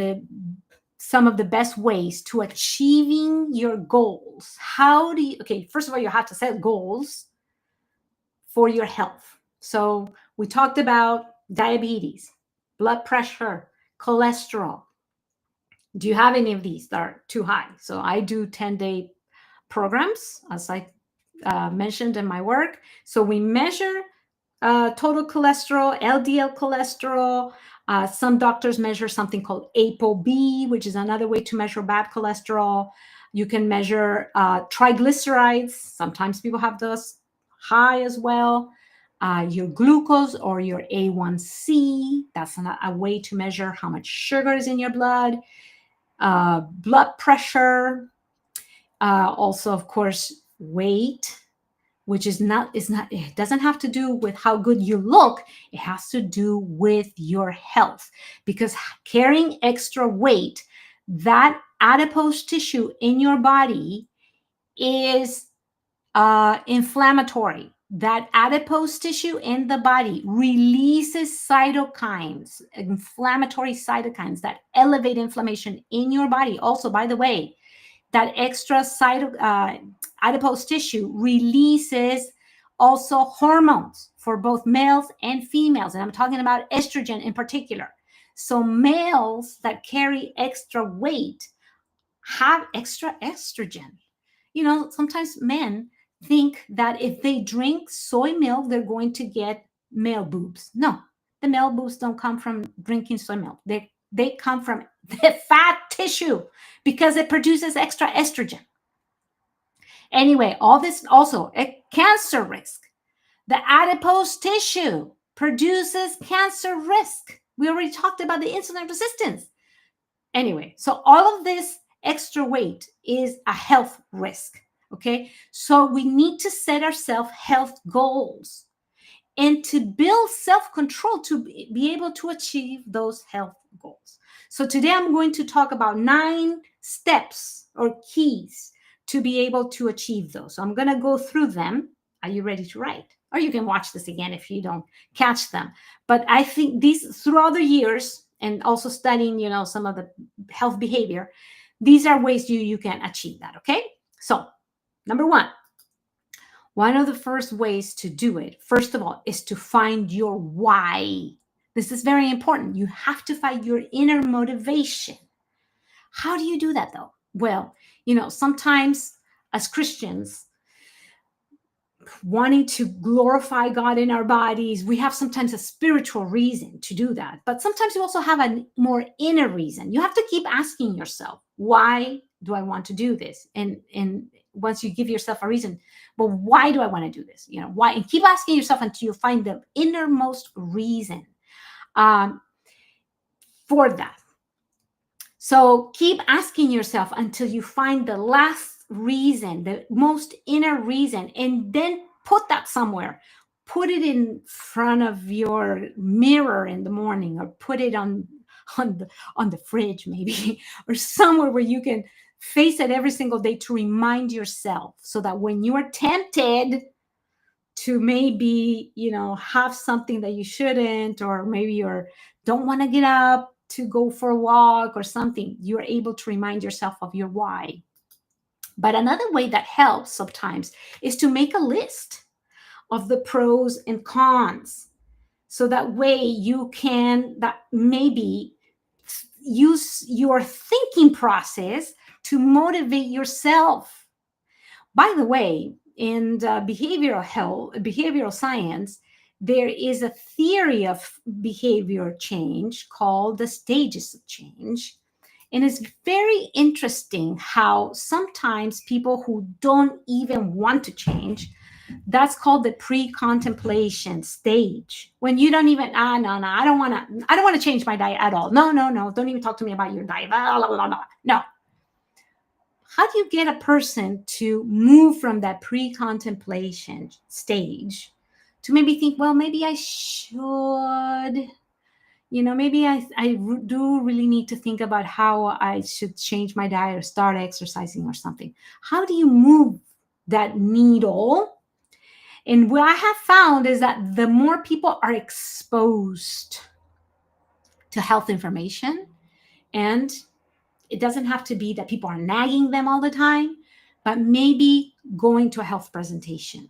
some of the best ways to achieving your goals. How do you, okay, first of all, you have to set goals for your health. So we talked about diabetes, blood pressure, cholesterol. Do you have any of these that are too high? So I do 10-day programs, as I mentioned in my work. So we measure total cholesterol, LDL cholesterol. Some doctors measure something called ApoB, which is another way to measure bad cholesterol. You can measure triglycerides. Sometimes people have those high as well. Your glucose or your A1C. That's a way to measure how much sugar is in your blood. Blood pressure. Also, of course, weight, which is not, it doesn't have to do with how good you look. It has to do with your health, because carrying extra weight, that adipose tissue in your body is inflammatory. That adipose tissue in the body releases cytokines, inflammatory cytokines that elevate inflammation in your body. Also, by the way, that extra adipose tissue releases also hormones for both males and females. And I'm talking about estrogen in particular. So males that carry extra weight have extra estrogen. You know, sometimes men think that if they drink soy milk, they're going to get male boobs. No, the male boobs don't come from drinking soy milk. They come from the fat tissue because it produces extra estrogen. Anyway, all this also a cancer risk. The adipose tissue produces cancer risk. We already talked about the insulin resistance. Anyway, so all of this extra weight is a health risk. Okay, so we need to set ourselves health goals and to build self-control to be able to achieve those health goals. So today I'm going to talk about 9 steps or keys to be able to achieve those. So I'm going to go through them. Are you ready to write? Or you can watch this again if you don't catch them. But I think these, throughout the years, and also studying, you know, some of the health behavior, these are ways you can achieve that. Okay. So number 1 of the first ways to do it, first of all, is to find your why. This is very important. You have to find your inner motivation. How do you do that though? Well, you know, sometimes as Christians, wanting to glorify God in our bodies, we have sometimes a spiritual reason to do that. But sometimes you also have a more inner reason. You have to keep asking yourself, why do I want to do this? And once you give yourself a reason, but why do I want to do this? You know, why? And keep asking yourself until you find the innermost reason for that. So keep asking yourself until you find the last reason, the most inner reason, and then put that somewhere. Put it in front of your mirror in the morning, or put it on the fridge maybe, or somewhere where you can face it every single day to remind yourself, so that when you are tempted to maybe, you know, have something that you shouldn't, or maybe you don't want to get up to go for a walk or something, you're able to remind yourself of your why. But another way that helps sometimes is to make a list of the pros and cons. So that way you can that maybe use your thinking process to motivate yourself. By the way, in behavioral health, behavioral science, there is a theory of behavior change called the stages of change. And it's very interesting how sometimes people who don't even want to change, that's called the pre-contemplation stage. When you don't even, no, I don't want to change my diet at all. No, no, no, don't even talk to me about your diet. Blah, blah, blah, blah. No. How do you get a person to move from that pre-contemplation stage to maybe think, well, maybe I should, maybe I do really need to think about how I should change my diet or start exercising or something. How do you move that needle? And what I have found is that the more people are exposed to health information, and it doesn't have to be that people are nagging them all the time, but maybe going to a health presentation,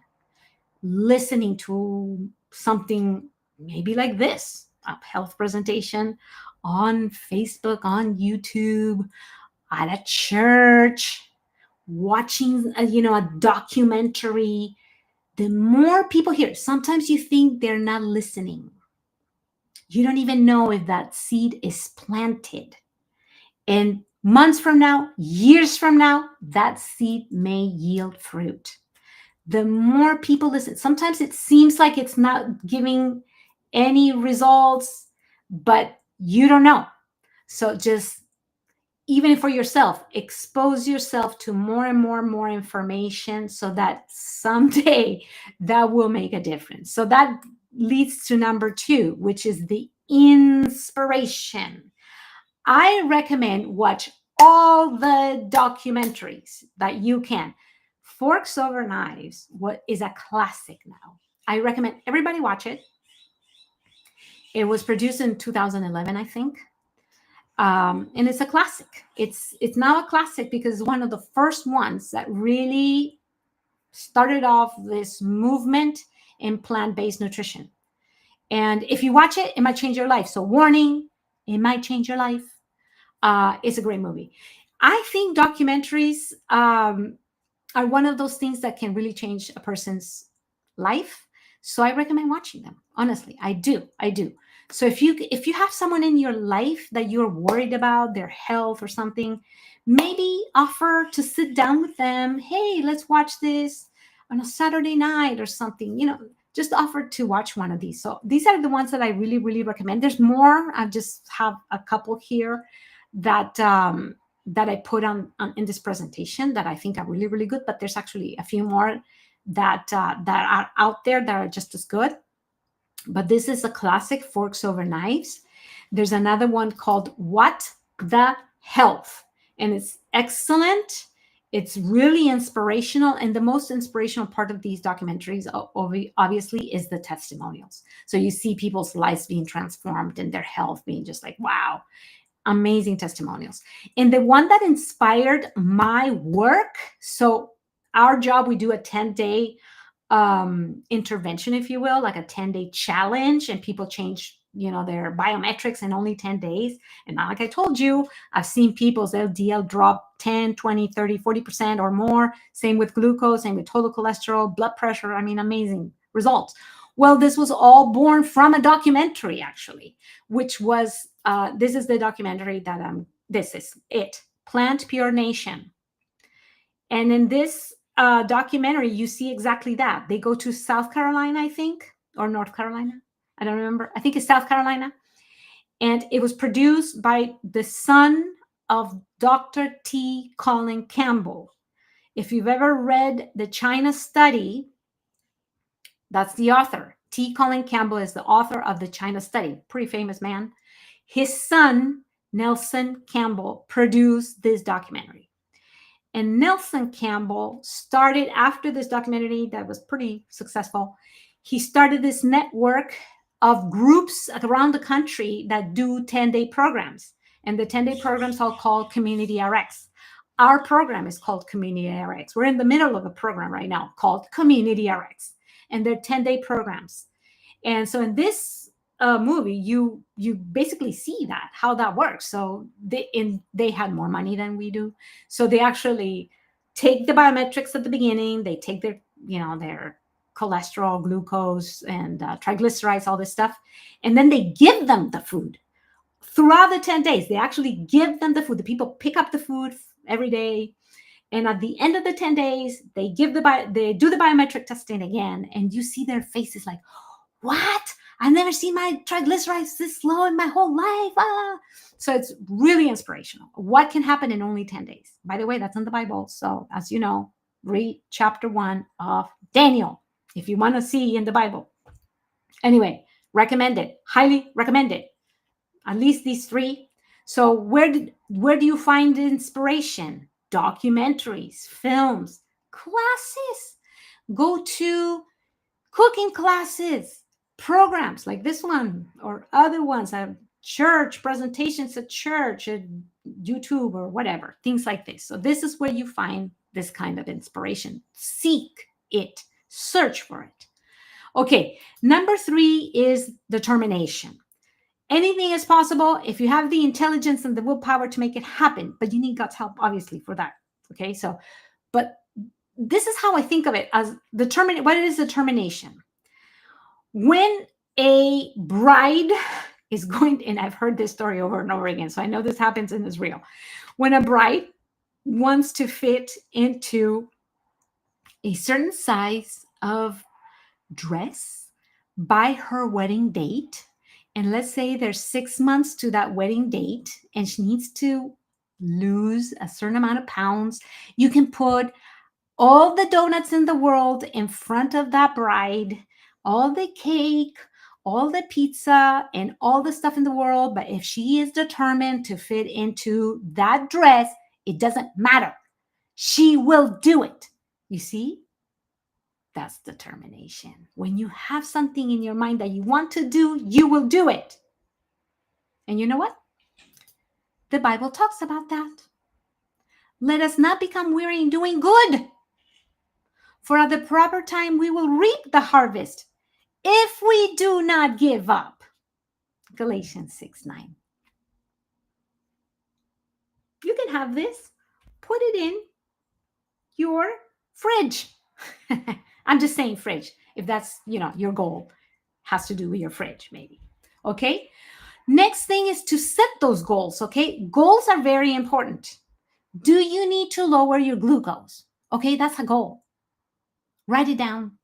listening to something maybe like this, a health presentation on Facebook, on YouTube, at a church, watching a documentary. The more people hear, sometimes you think they're not listening. You don't even know if that seed is planted. And months from now, years from now, that seed may yield fruit. The more people listen, sometimes it seems like it's not giving any results, but you don't know. So just even for yourself, expose yourself to more and more information so that someday that will make a difference. So that leads to number 2, which is the inspiration. I recommend watch all the documentaries that you can. Forks Over Knives, what is a classic now. I recommend everybody watch it. It was produced in 2011, I think. And it's a classic. It's now a classic because it's one of the first ones that really started off this movement in plant-based nutrition. And if you watch it, it might change your life. So warning, it might change your life. It's a great movie. I think documentaries are one of those things that can really change a person's life. So I recommend watching them. Honestly, I do. So if you have someone in your life that you're worried about their health or something, maybe offer to sit down with them. Hey, let's watch this on a Saturday night or something. Just offer to watch one of these. So these are the ones that I really, really recommend. There's more. I just have a couple here that I put on in this presentation that I think are really, really good. But there's actually a few more that are out there that are just as good. But this is a classic, Forks Over Knives. There's another one called What the Health, and it's excellent. It's really inspirational. And the most inspirational part of these documentaries, obviously, is the testimonials. So you see people's lives being transformed and their health being just like, wow, amazing testimonials. And the one that inspired my work, so our job, we do a 10-day intervention, if you will, like a 10-day challenge, and people change their biometrics in only 10 days. And now, like I told you, I've seen people's LDL drop 10, 20, 30, 40% or more. Same with glucose, same with total cholesterol, blood pressure. I mean, amazing results. Well, this was all born from a documentary, actually, which was this is the documentary that this is it, Plant Pure Nation. And in this documentary, you see exactly that. They go to South Carolina, I think, or North Carolina. I don't remember. I think it's South Carolina. And it was produced by the son of Dr. T. Colin Campbell. If you've ever read the China Study, that's the author. T. Colin Campbell is the author of the China Study. Pretty famous man. His son, Nelson Campbell, produced this documentary. And Nelson Campbell started, after this documentary that was pretty successful, he started this network of groups around the country that do 10-day programs. And the 10-day programs are called Community RX. Our program is called Community RX. We're in the middle of a program right now called Community RX, and they're 10-day programs. And so in this movie, you basically see that how that works. So they had more money than we do, so they actually take the biometrics at the beginning. They take their their cholesterol, glucose, and triglycerides, all this stuff, and then they give them the food throughout the 10 days. They actually give them the food. The people pick up the food every day. And at the end of the 10 days, they do the biometric testing again. And you see their faces like, what? I've never seen my triglycerides this low in my whole life. Ah. So it's really inspirational. What can happen in only 10 days? By the way, that's in the Bible. So as you know, read chapter 1 of Daniel if you want to see in the Bible. Anyway, recommend it. Highly recommend it. At least these 3. So where do you find inspiration? Documentaries, films, classes. Go to cooking classes, programs like this one or other ones at church, presentations at church, at YouTube or whatever, things like this. So this is where you find this kind of inspiration. Seek it, search for it. Okay, number 3 is determination. Anything is possible if you have the intelligence and the willpower to make it happen, but you need God's help, obviously, for that. Okay, so, but this is how I think of it as what is determination? When a bride is going, and I've heard this story over and over again, so I know this happens in Israel. When a bride wants to fit into a certain size of dress by her wedding date, and let's say there's 6 months to that wedding date, and she needs to lose a certain amount of pounds, you can put all the donuts in the world in front of that bride, all the cake, all the pizza, and all the stuff in the world. But if she is determined to fit into that dress, it doesn't matter. She will do it. You see? That's determination. When you have something in your mind that you want to do, you will do it. And you know what? The Bible talks about that. Let us not become weary in doing good. For at the proper time, we will reap the harvest if we do not give up. Galatians 6:9. You can have this. Put it in your fridge. I'm just saying fridge. If that's, your goal has to do with your fridge, maybe. Okay. Next thing is to set those goals. Okay. Goals are very important. Do you need to lower your glucose? Okay. That's a goal. Write it down.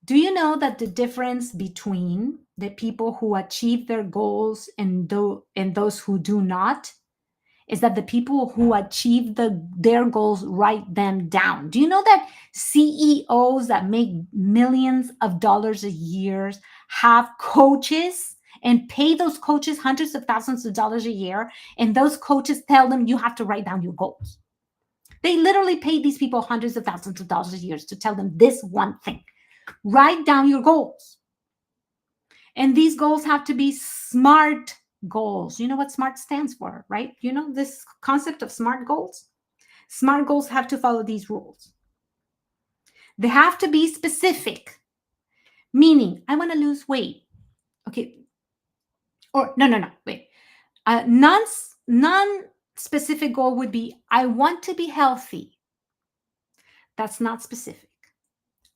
Do you know that the difference between the people who achieve their goals and those who do not is that the people who achieve their goals write them down? Do you know that CEOs that make millions of dollars a year have coaches and pay those coaches hundreds of thousands of dollars a year, and those coaches tell them you have to write down your goals? They literally pay these people hundreds of thousands of dollars a year to tell them this one thing. Write down your goals. And these goals have to be SMART goals. You know what SMART stands for, right? You know this concept of SMART goals? SMART goals have to follow these rules. They have to be specific, meaning I want to lose weight. Okay. Or no, wait. Non-specific goal would be I want to be healthy. That's not specific.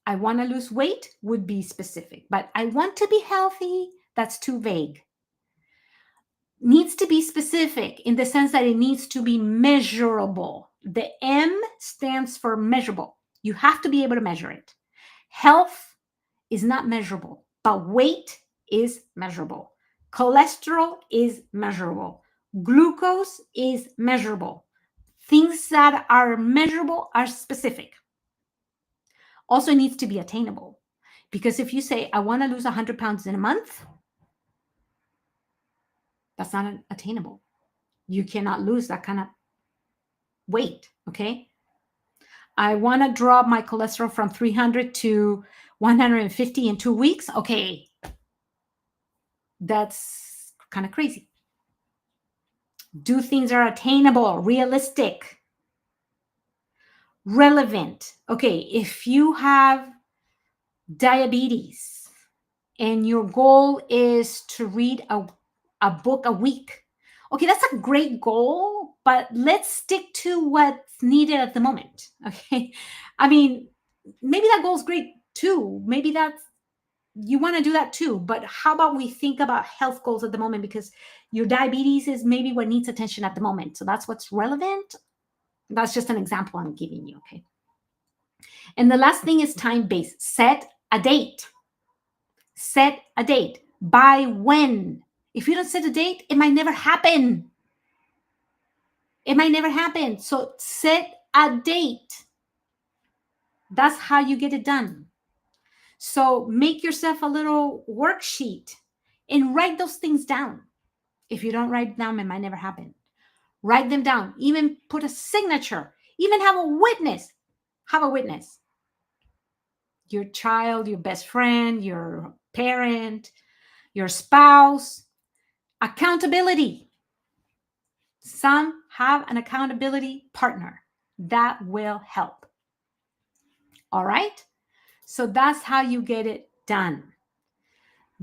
I want to lose weight would be specific, but I want to be healthy, that's too vague. Needs to be specific in the sense that it needs to be measurable. The M stands for measurable. You have to be able to measure it. Health is not measurable, but weight is measurable. Cholesterol is measurable. Glucose is measurable. Things that are measurable are specific. Also needs to be attainable. Because if you say, I want to lose 100 pounds in a month, that's not attainable. You cannot lose that kind of weight, okay? I want to drop my cholesterol from 300 to 150 in 2 weeks. Okay, that's kind of crazy. Do things that are attainable, realistic, relevant. Okay, if you have diabetes and your goal is to read a book a week, okay, that's a great goal, but let's stick to what's needed at the moment. Okay. I mean, maybe that goal's great too. Maybe that's, you want to do that too. But how about we think about health goals at the moment, because your diabetes is maybe what needs attention at the moment. So that's what's relevant. That's just an example I'm giving you. Okay. And the last thing is time based. Set a date. Set a date. By when? If you don't set a date, it might never happen. It might never happen. So set a date. That's how you get it done. So make yourself a little worksheet and write those things down. If you don't write them down, it might never happen. Write them down. Even put a signature. Even have a witness. Have a witness. Your child, your best friend, your parent, your spouse. Accountability. Some have an accountability partner. That will help. All right? So that's how you get it done.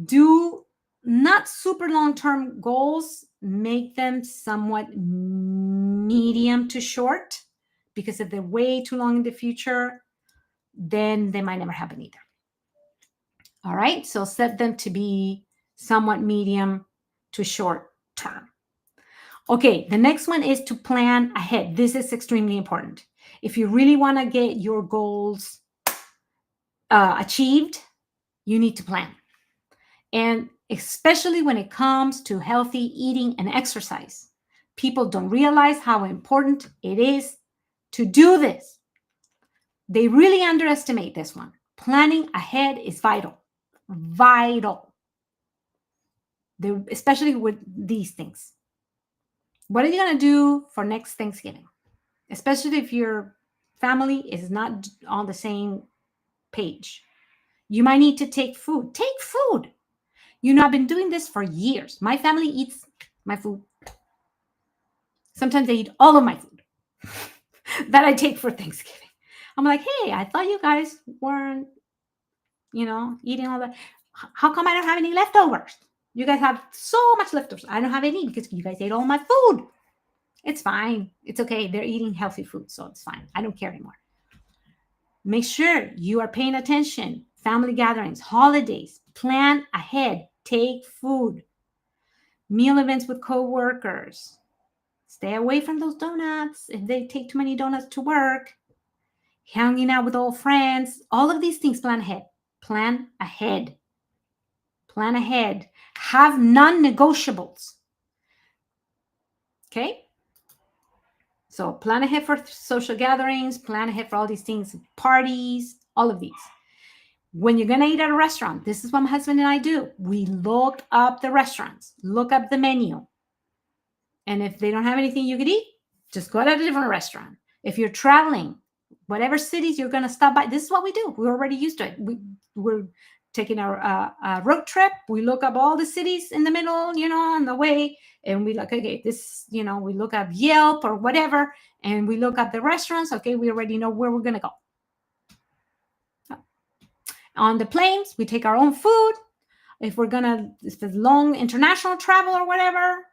Do not super long-term goals. Make them somewhat medium to short, because if they're way too long in the future, then they might never happen either. All right? So set them to be somewhat medium to short term. Okay, the next one is to plan ahead. This is extremely important. If you really want to get your goals achieved, you need to plan. And especially when it comes to healthy eating and exercise, people don't realize how important it is to do this. They really underestimate this one. Planning ahead is vital. Vital. Especially with these things. What are you going to do for next Thanksgiving? Especially if your family is not on the same page. You might need to take food. Take food. You know, I've been doing this for years. My family eats my food. Sometimes they eat all of my food that I take for Thanksgiving. I'm like, hey, I thought you guys weren't, eating all that. How come I don't have any leftovers? You guys have so much leftovers. I don't have any because you guys ate all my food. It's fine. It's okay. They're eating healthy food, so it's fine. I don't care anymore. Make sure you are paying attention. Family gatherings, holidays, plan ahead. Take food. Meal events with coworkers. Stay away from those donuts if they take too many donuts to work. Hanging out with old friends. All of these things, plan ahead. Plan ahead. Plan ahead. Have non-negotiables. Okay? So plan ahead for social gatherings, plan ahead for all these things, parties, all of these. When you're going to eat at a restaurant, this is what my husband and I do. We look up the restaurants, look up the menu. And if they don't have anything you could eat, just go to a different restaurant. If you're traveling, whatever cities you're going to stop by, this is what we do. We're already used to it. We're taking a road trip. We look up all the cities in the middle, on the way. And we like, okay, this, we look up Yelp or whatever. And we look up the restaurants. Okay, we already know where we're going to go. On the planes, we take our own food. If it's long international travel or whatever,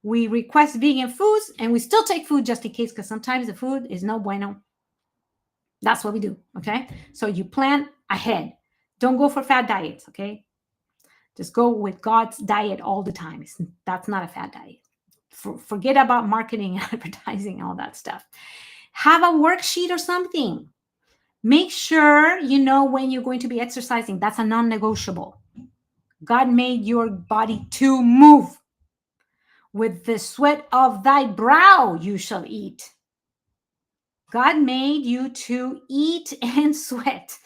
we request vegan foods, and we still take food just in case, because sometimes the food is no bueno. That's what we do, okay? So you plan ahead. Don't go for fad diets, okay? Just go with God's diet all the time. That's not a fad diet. Forget about marketing, advertising, all that stuff. Have a worksheet or something. Make sure you know when you're going to be exercising. That's a non-negotiable. God made your body to move. With the sweat of thy brow you shall eat. God made you to eat and sweat,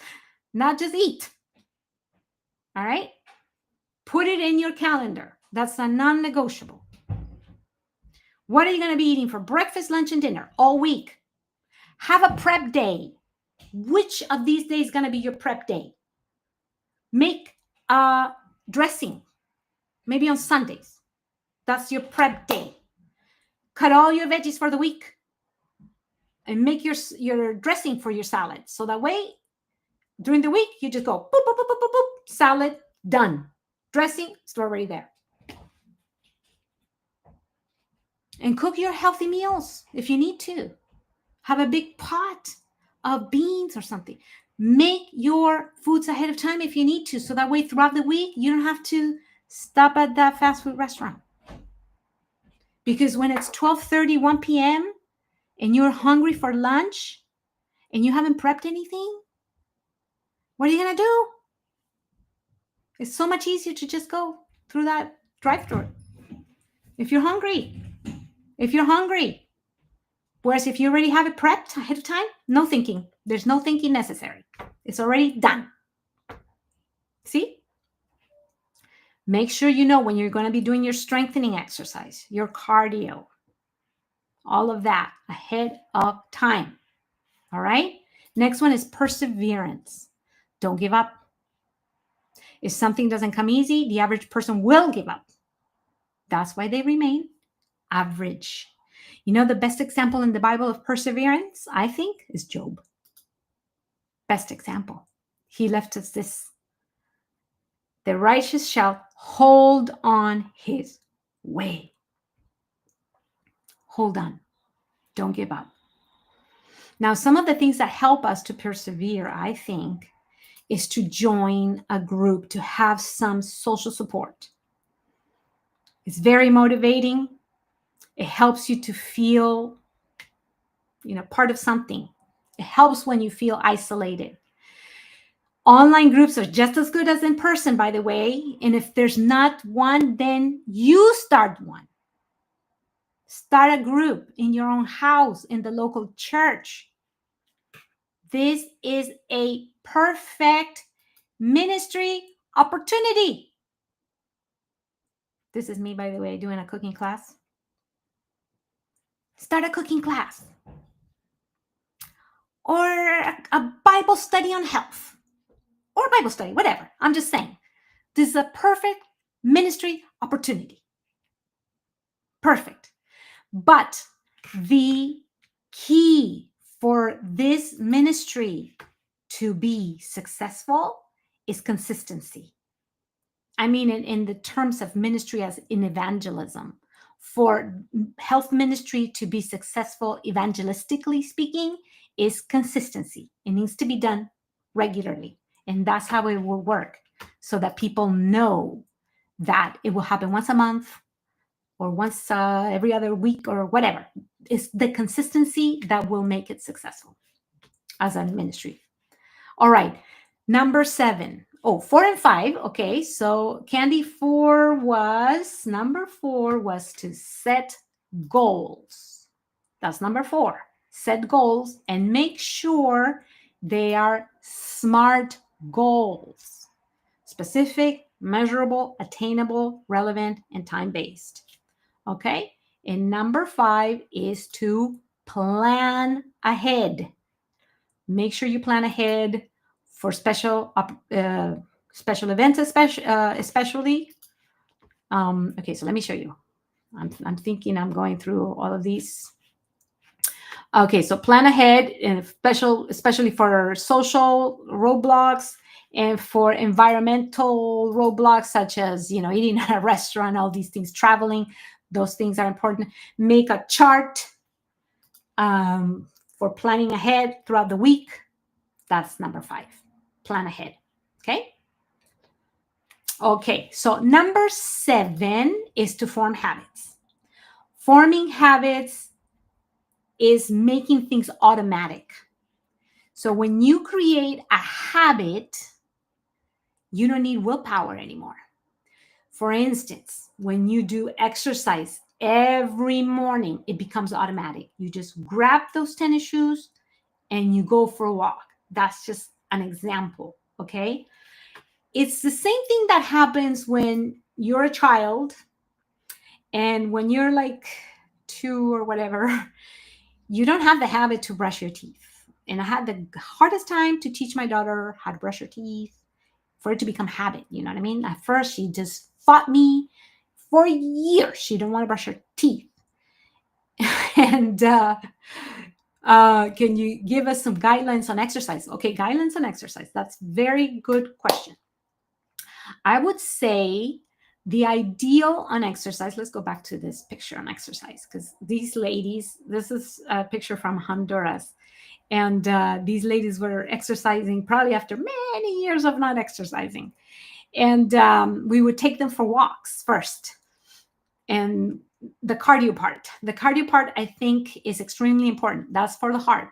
not just eat. All right? Put it in your calendar. That's a non-negotiable. What are you going to be eating for breakfast, lunch, and dinner all week? Have a prep day. Which of these days is going to be your prep day? Make dressing, maybe on Sundays. That's your prep day. cut all your veggies for the week and make your dressing for your salad. So that way, during the week, you just go boop, boop, boop, boop, boop, boop, salad, done. Dressing, it's already there. And cook your healthy meals if you need to. Have a big pot of beans or something. Make your foods ahead of time if you need to. So that way, throughout the week, you don't have to stop at that fast food restaurant. Because when it's 12:30, 1 p.m., and you're hungry for lunch and you haven't prepped anything, what are you going to do? It's so much easier to just go through that drive-thru. If you're hungry. Whereas if you already have it prepped ahead of time, no thinking. There's no thinking necessary. It's already done. See? Make sure you know when you're going to be doing your strengthening exercise, your cardio, all of that ahead of time. All right? Next one is perseverance. Don't give up. If something doesn't come easy, the average person will give up. That's why they remain average. You know, the best example in the Bible of perseverance, I think, is Job. Best example. He left us this. The righteous shall hold on his way. Hold on. Don't give up. Now, some of the things that help us to persevere, I think, is to join a group, to have some social support. It's very motivating. It helps you to feel, part of something. It helps when you feel isolated. Online groups are just as good as in person, by the way. And if there's not one, then you start one. Start a group in your own house, in the local church. This is a perfect ministry opportunity. This is me, by the way, doing a cooking class. Start a cooking class. Or a Bible study on health. Or Bible study, whatever. I'm just saying. This is a perfect ministry opportunity. Perfect. But the key for this ministry to be successful is consistency. I mean, in the terms of ministry as in evangelism, for health ministry to be successful, evangelistically speaking, is consistency. It needs to be done regularly. And that's how it will work, so that people know that it will happen once a month or once every other week or whatever. It's the consistency that will make it successful as a ministry. All right. Number 7. 4 and 5. Okay. So number 4 was to set goals. That's number 4. Set goals and make sure they are SMART goals. Specific, measurable, attainable, relevant, and time-based. Okay. And number 5 is to plan ahead. Make sure you plan ahead for special events, especially. Okay, so let me show you. I'm thinking I'm going through all of these. Okay, so plan ahead, and especially for social roadblocks and for environmental roadblocks, such as eating at a restaurant, all these things, traveling. Those things are important. Make a chart for planning ahead throughout the week. That's number 5. Plan ahead. Okay. Okay. So number 7 is to form habits. Forming habits is making things automatic. So when you create a habit, you don't need willpower anymore. For instance, when you do exercise every morning, it becomes automatic. You just grab those tennis shoes and you go for a walk. That's just an example, okay? It's the same thing that happens when you're a child and when you're like 2 or whatever, you don't have the habit to brush your teeth. And I had the hardest time to teach my daughter how to brush her teeth for it to become habit. You know what I mean? At first, she just fought me for years. She didn't want to brush her teeth. And can you give us some guidelines on exercise? Okay, guidelines on exercise. That's very good question. I would say the ideal on exercise, let's go back to this picture on exercise, because these ladies, this is a picture from Honduras. And these ladies were exercising probably after many years of not exercising. And we would take them for walks first. And the cardio part, I think, is extremely important. That's for the heart.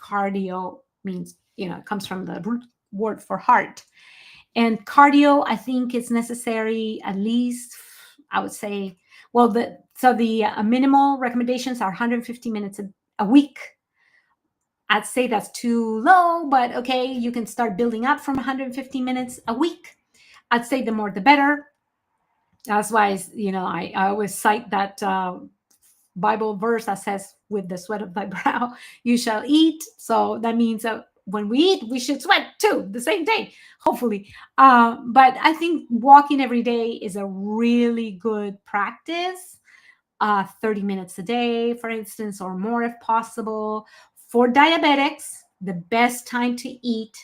Cardio means, it comes from the root word for heart. And cardio, I think, is necessary at least, I would say, well, the minimal recommendations are 150 minutes a week. I'd say that's too low, but okay, you can start building up from 150 minutes a week. I'd say the more the better. That's why, I always cite that Bible verse that says, with the sweat of thy brow, you shall eat. So that means that when we eat, we should sweat too, the same day, hopefully. But I think walking every day is a really good practice. 30 minutes a day, for instance, or more if possible. For diabetics, the best time to eat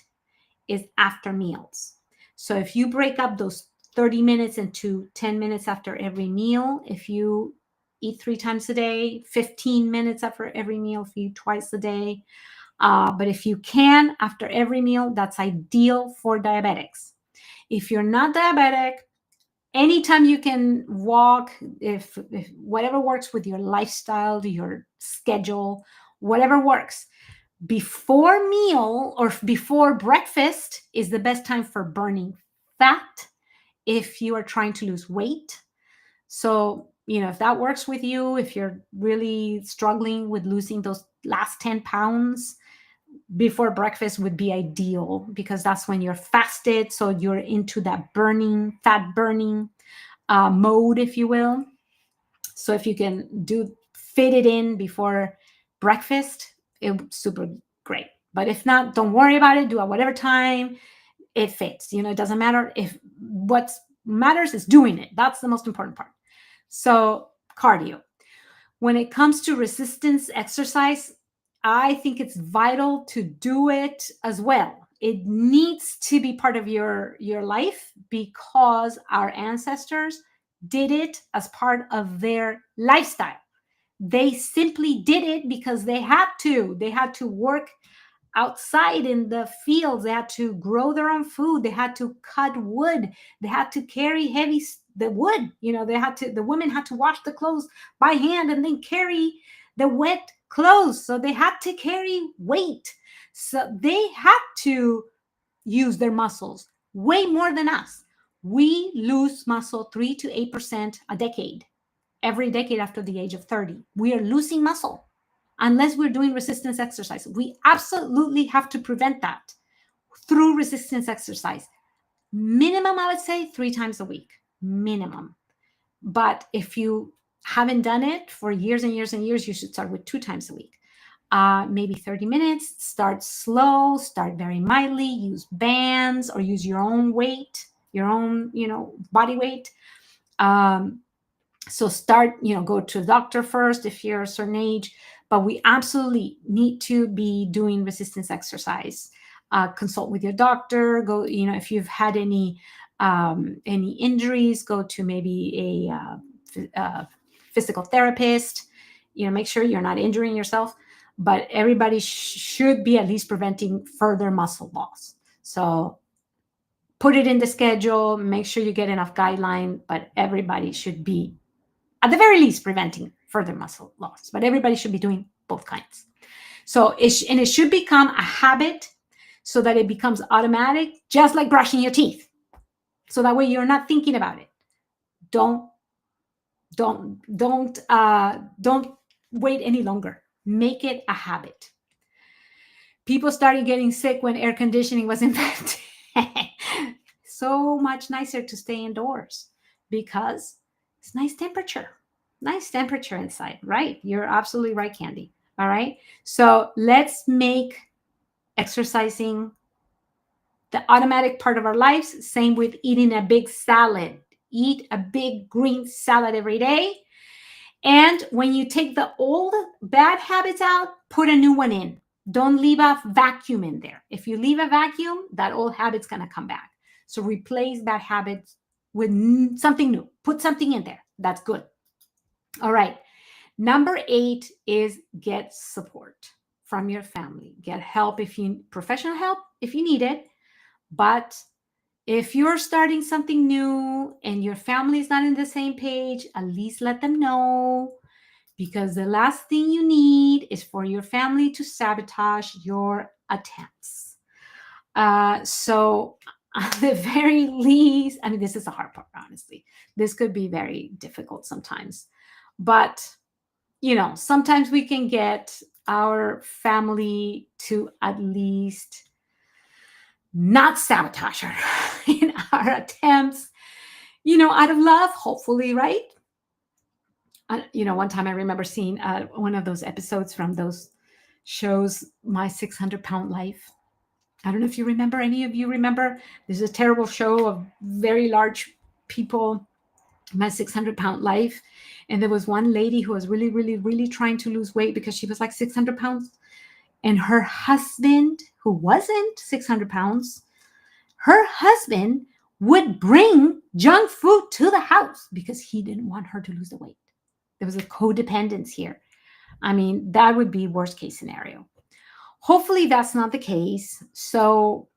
is after meals. So if you break up those 30 minutes into 10 minutes after every meal, if you eat 3 times a day, 15 minutes after every meal, if you eat twice a day. But if you can, after every meal, that's ideal for diabetics. If you're not diabetic, anytime you can walk, if whatever works with your lifestyle, your schedule, whatever works, before meal or before breakfast is the best time for burning fat if you are trying to lose weight. So, if that works with you, if you're really struggling with losing those last 10 pounds, before breakfast would be ideal, because that's when you're fasted. So you're into that fat burning mode, if you will. So if you can fit it in before breakfast, it's super great. But if not, don't worry about it. Do at whatever time it fits. It doesn't matter. If what matters is doing it. That's the most important part. So cardio. When it comes to resistance exercise, I think it's vital to do it as well. It needs to be part of your life, because our ancestors did it as part of their lifestyle. They simply did it because they had to. They had to work outside in the fields. They had to grow their own food. They had to cut wood. They had to carry the wood. The women had to wash the clothes by hand and then carry the wet clothes. So they had to carry weight. So they had to use their muscles way more than us. We lose muscle 3 to 8% a decade, every decade after the age of 30. We are losing muscle unless we're doing resistance exercise. We absolutely have to prevent that through resistance exercise. Minimum, I would say 3 times a week, minimum. But if you haven't done it for years and years and years, you should start with 2 times a week. Maybe 30 minutes, start slow, start very mildly, use bands or use your own weight, your own, body weight. So start, go to the doctor first if you're a certain age, but we absolutely need to be doing resistance exercise. Consult with your doctor. Go, if you've had any injuries, go to maybe a physical therapist. Make sure you're not injuring yourself. But everybody should be at least preventing further muscle loss. So put it in the schedule. Make sure you get enough guideline. But everybody should be, at the very least, preventing further muscle loss. But everybody should be doing both kinds. So it should become a habit, so that it becomes automatic, just like brushing your teeth. So that way you're not thinking about it. Don't wait any longer. Make it a habit. People started getting sick when air conditioning was invented. So much nicer to stay indoors because it's nice temperature inside, right? You're absolutely right, Candy. All right. So let's make exercising the automatic part of our lives. Same with eating a big salad. Eat a big green salad every day. And when you take the old bad habits out, put a new one in. Don't leave a vacuum in there. If you leave a vacuum, that old habit's going to come back. So replace bad habits with something new. Put something in there. That's good. All right. Number 8 is get support from your family. Get help if you professional help if you need it. But if you're starting something new and your family is not in the same page, at least let them know, because the last thing you need is for your family to sabotage your attempts. So, at the very least, I mean, this is the hard part, honestly. This could be very difficult sometimes. But, sometimes we can get our family to at least not sabotage her in our attempts, out of love, hopefully, right? One time I remember seeing one of those episodes from those shows, My 600-Pound Life. I don't know if you remember, any of you remember? This is a terrible show of very large people, My 600-Pound Life. And there was one lady who was really, really, really trying to lose weight because she was like 600 pounds. And her husband, who wasn't 600 pounds, her husband would bring junk food to the house because he didn't want her to lose the weight. There was a codependence here. I mean, that would be worst case scenario. Hopefully that's not the case. So,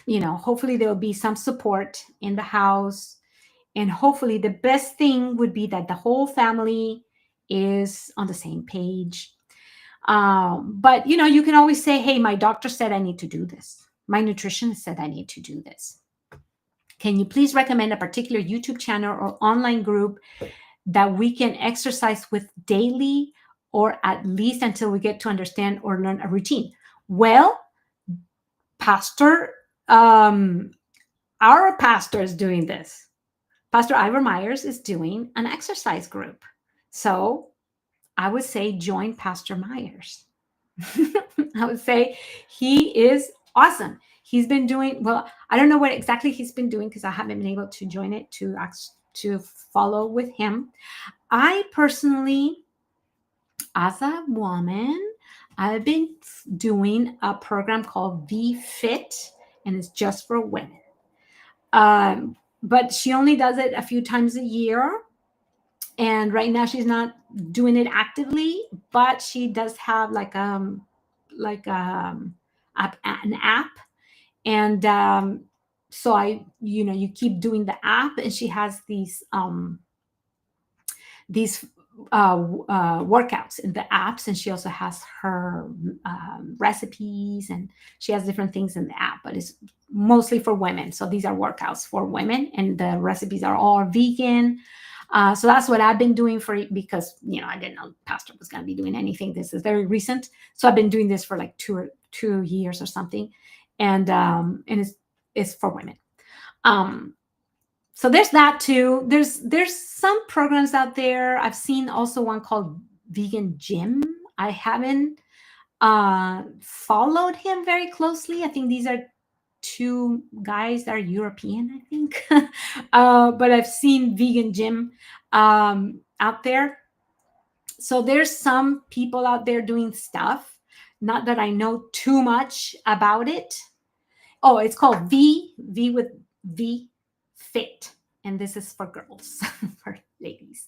hopefully there will be some support in the house. And hopefully the best thing would be that the whole family is on the same page. But, you can always say, hey, my doctor said I need to do this. My nutritionist said I need to do this. Can you please recommend a particular YouTube channel or online group that we can exercise with daily, or at least until we get to understand or learn a routine? Well, our pastor is doing this. Pastor Ivor Myers is doing an exercise group. So I would say join Pastor Myers. I would say he is awesome. He's been doing, well, I don't know what exactly he's been doing because I haven't been able to join it to follow with him. I personally, as a woman, I've been doing a program called V Fit, and it's just for women. But she only does it a few times a year. And right now she's not doing it actively, but she does have an app. And so you keep doing the app, and she has these workouts in the apps, and she also has her recipes, and she has different things in the app, but it's mostly for women. So these are workouts for women, and the recipes are all vegan. So that's what I've been doing because I didn't know Pastor was going to be doing anything. This is very recent, so I've been doing this for like 2 years or something, and it's for women. So there's that too. There's some programs out there. I've seen also one called Vegan Gym. I haven't followed him very closely. I think these are two guys that are European, I think. But I've seen Vegan Gym out there. So there's some people out there doing stuff. Not that I know too much about it. Oh, it's called V with V Fit. And this is for girls, for ladies.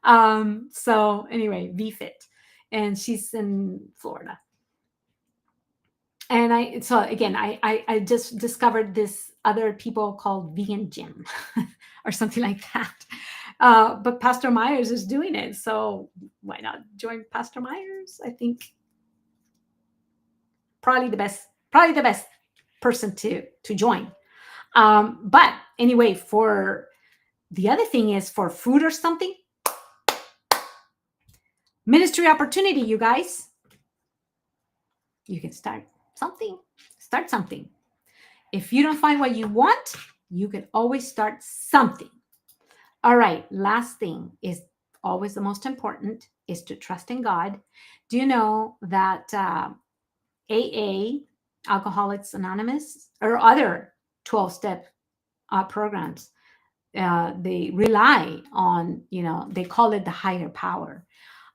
So anyway, V Fit. And she's in Florida. And I just discovered this other people called Vegan Gym or something like that. But Pastor Myers is doing it. So why not join Pastor Myers? I think probably the best person to join. But anyway, for the other thing is for food or something, ministry opportunity, you guys. You can start something. If you don't find what you want, you can always start something. All right, last thing is always the most important, is to trust in God. Do you know that AA, Alcoholics Anonymous, or other 12-step programs, they rely on, they call it the higher power,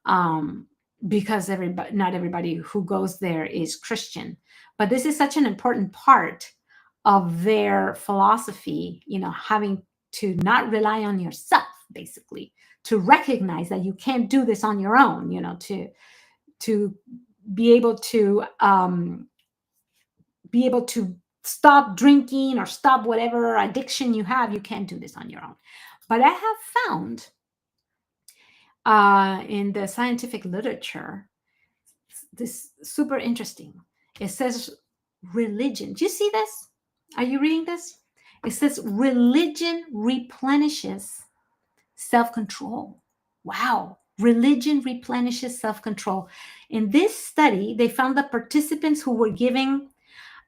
um, because not everybody who goes there is Christian. But this is such an important part of their philosophy, having to not rely on yourself, basically, to recognize that you can't do this on your own, to be able to stop drinking or stop whatever addiction you have. You can't do this on your own. But I have found in the scientific literature this super interesting. It says religion. Do you see this? Are you reading this? It says religion replenishes self-control. Wow. Religion replenishes self-control. In this study, they found that participants who were given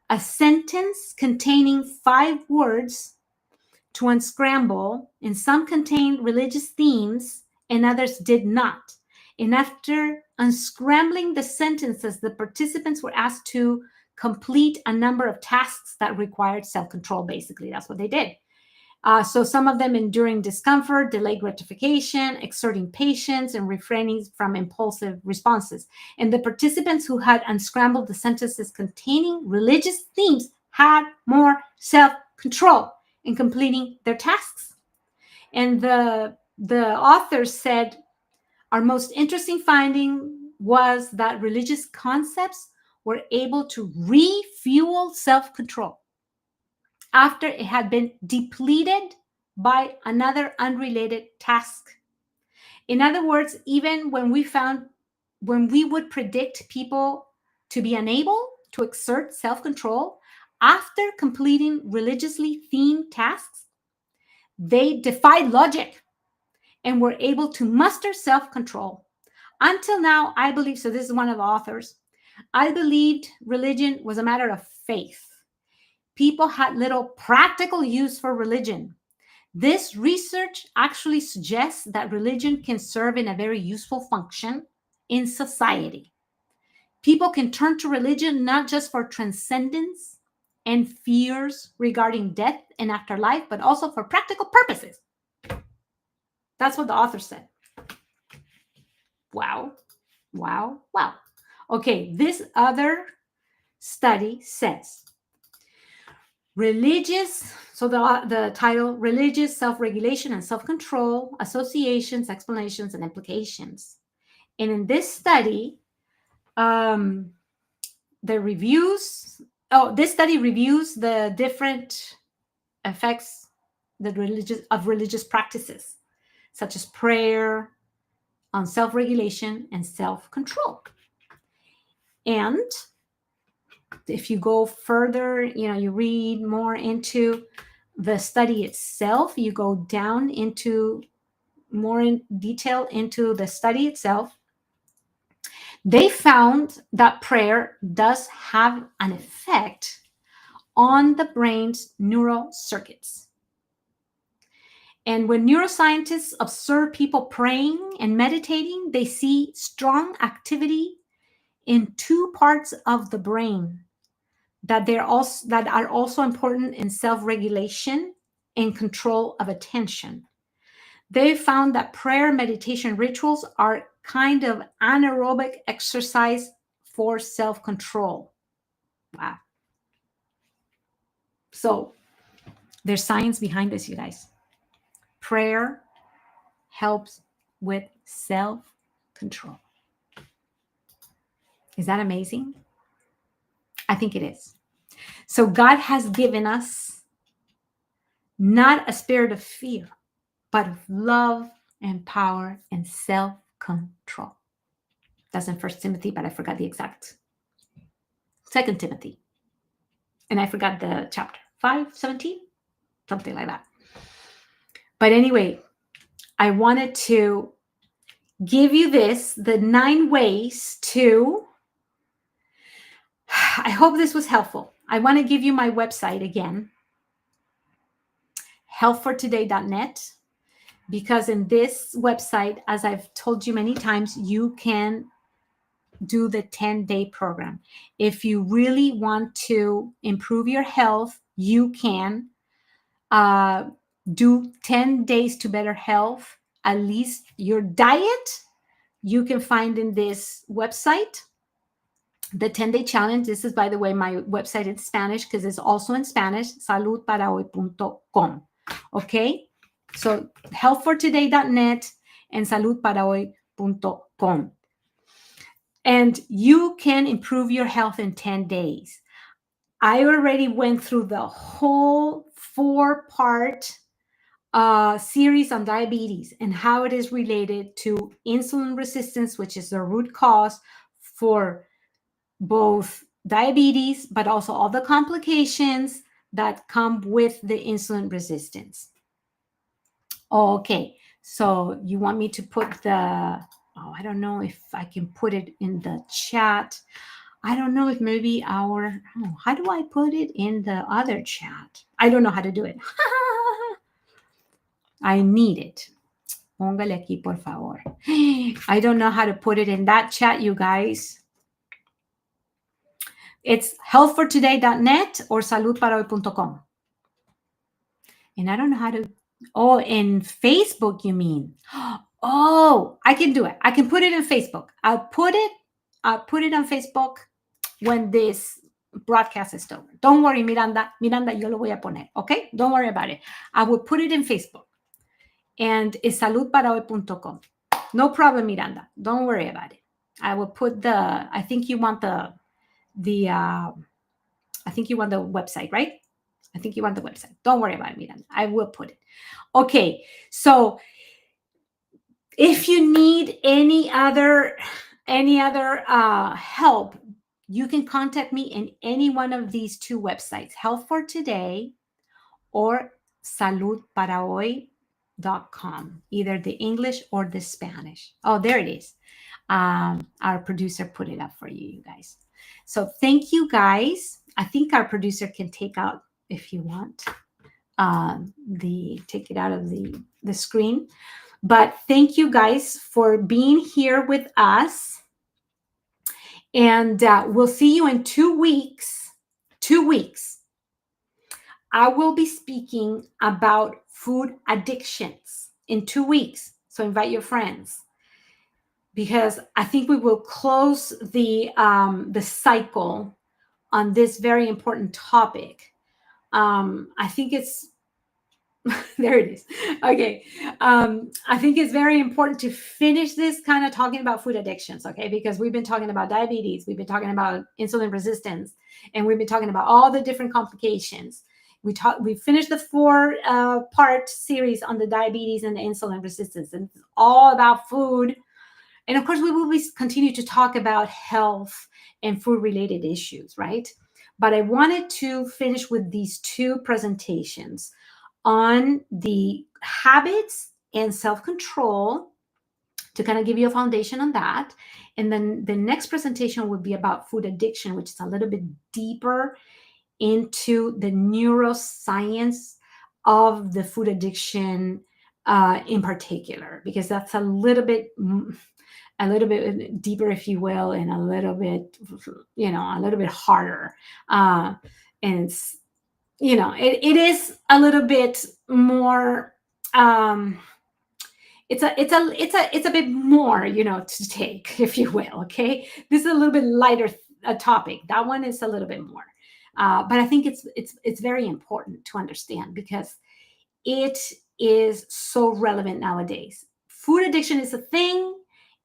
a sentence containing 5 words to unscramble, and some contained religious themes and others did not. And after unscrambling the sentences, the participants were asked to complete a number of tasks that required self-control. Basically, that's what they did. So some of them enduring discomfort, delayed gratification, exerting patience, and refraining from impulsive responses. And the participants who had unscrambled the sentences containing religious themes had more self-control in completing their tasks. And the authors said, our most interesting finding was that religious concepts were able to refuel self-control after it had been depleted by another unrelated task. In other words, even when we would predict people to be unable to exert self-control after completing religiously themed tasks, they defied logic and were able to muster self-control. Until now, I believe, so this is one of the authors, I believed religion was a matter of faith. People had little practical use for religion. This research actually suggests that religion can serve in a very useful function in society. People can turn to religion not just for transcendence and fears regarding death and afterlife, but also for practical purposes. That's what the author said. Wow, wow, wow. Okay, this other study says the title, Religious Self-Regulation and Self-Control, Associations, Explanations, and Implications. And in this study, this study reviews the different effects of religious practices, such as prayer, on self-regulation and self-control. And if you go further, you read more into the study itself, you go down into more in detail into the study itself, they found that prayer does have an effect on the brain's neural circuits. And when neuroscientists observe people praying and meditating, they see strong activity in 2 parts of the brain that are also important in self-regulation and control of attention. They found that prayer meditation rituals are kind of anaerobic exercise for self-control. Wow. So there's science behind this, you guys. Prayer helps with self-control. Is that amazing? I think it is. So God has given us not a spirit of fear, but of love and power and self-control. That's in 1 Timothy, but I forgot the exact. 2 Timothy. And I forgot the chapter. 5:17? Something like that. But anyway, I wanted to give you the 9 ways to, I hope this was helpful. I want to give you my website again, healthfortoday.net, because in this website, as I've told you many times, you can do the 10-day program. If you really want to improve your health, you can do 10 days to better health, at least your diet, you can find in this website. The 10-day challenge, this is, by the way, my website in Spanish because it's also in Spanish, saludparahoy.com. Okay? So healthfortoday.net and saludparahoy.com. And you can improve your health in 10 days. I already went through the whole 4-part series on diabetes and how it is related to insulin resistance, which is the root cause for both diabetes, but also all the complications that come with the insulin resistance. Okay, so you want me to put I don't know if I can put it in the chat. I don't know if maybe how do I put it in the other chat? I don't know how to do it. I need it. Póngale aquí, por favor. I don't know how to put it in that chat, you guys. It's healthfortoday.net or saludparahoy.com. And I don't know how to, in Facebook, you mean? Oh, I can do it. I can put it in Facebook. I'll put it on Facebook when this broadcast is over. Don't worry, Miranda, yo lo voy a poner, okay? Don't worry about it. I will put it in Facebook. And it's saludparahoy.com. No problem, Miranda. Don't worry about it. I will put I think you want the website, right? I think you want the website. Don't worry about it, Miranda. I will put it. Okay, so if you need any other help, you can contact me in any one of these 2 websites, Health for Today or saludparahoy.com, either the English or the Spanish. Oh, there it is. Our producer put it up for you guys. So thank you, guys. I think our producer can take out, if you want, take it out of the screen. But thank you, guys, for being here with us. And we'll see you in 2 weeks. 2 weeks. I will be speaking about food addictions in 2 weeks. So invite your friends, because I think we will close the cycle on this very important topic. I think it's there it is. Okay. I think it's very important to finish this kind of talking about food addictions, okay? Because we've been talking about diabetes, we've been talking about insulin resistance, and we've been talking about all the different complications. We finished the 4-part series on the diabetes and the insulin resistance, and it's all about food. And of course, we will continue to talk about health and food-related issues, right? But I wanted to finish with these 2 presentations on the habits and self-control to kind of give you a foundation on that. And then the next presentation would be about food addiction, which is a little bit deeper into the neuroscience of the food addiction in particular, because that's a little bit deeper, if you will, and a little bit harder. And it's, it is a little bit more, it's a bit more, to take, if you will. Okay. This is a little bit lighter topic. That one is a little bit more. But I think it's very important to understand, because it is so relevant nowadays. Food addiction is a thing,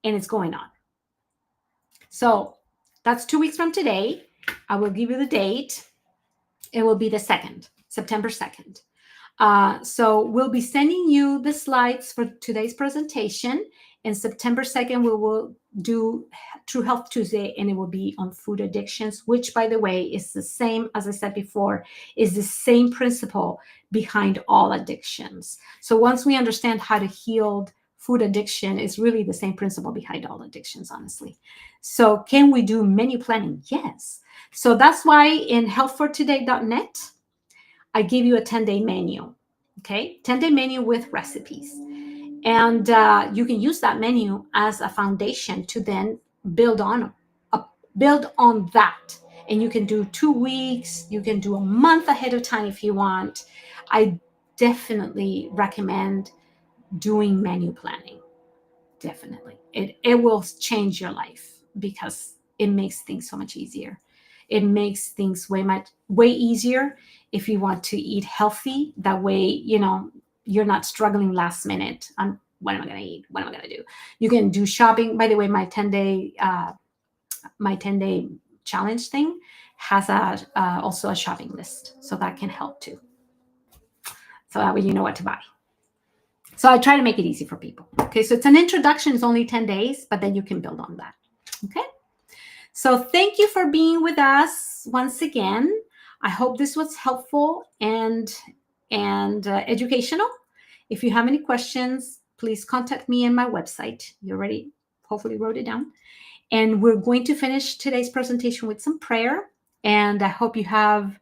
and it's going on. So that's 2 weeks from today. I will give you the date. It will be the 2nd, September 2nd. So we'll be sending you the slides for today's presentation. And September 2nd, we will do True Health Tuesday, and it will be on food addictions, which, by the way, is the same, as I said before, is the same principle behind all addictions. So once we understand how to heal food addiction, is really the same principle behind all addictions, honestly. So can we do menu planning? Yes. So that's why in healthfortoday.net, I give you a 10-day menu, okay? 10-day menu with recipes. And you can use that menu as a foundation to then build on that. And you can do 2 weeks, you can do a month ahead of time if you want. I definitely recommend doing menu planning. Definitely. It will change your life because it makes things so much easier. It makes things way easier if you want to eat healthy. That way, you're not struggling last minute on what am I going to eat? What am I going to do? You can do shopping. By the way, my 10-day challenge thing has also a shopping list, so that can help too. So that way you know what to buy. So I try to make it easy for people. Okay, so it's an introduction. It's only 10 days, but then you can build on that. Okay, so thank you for being with us once again. I hope this was helpful and educational. If you have any questions, please contact me on my website. You already hopefully wrote it down. And we're going to finish today's presentation with some prayer. And I hope you have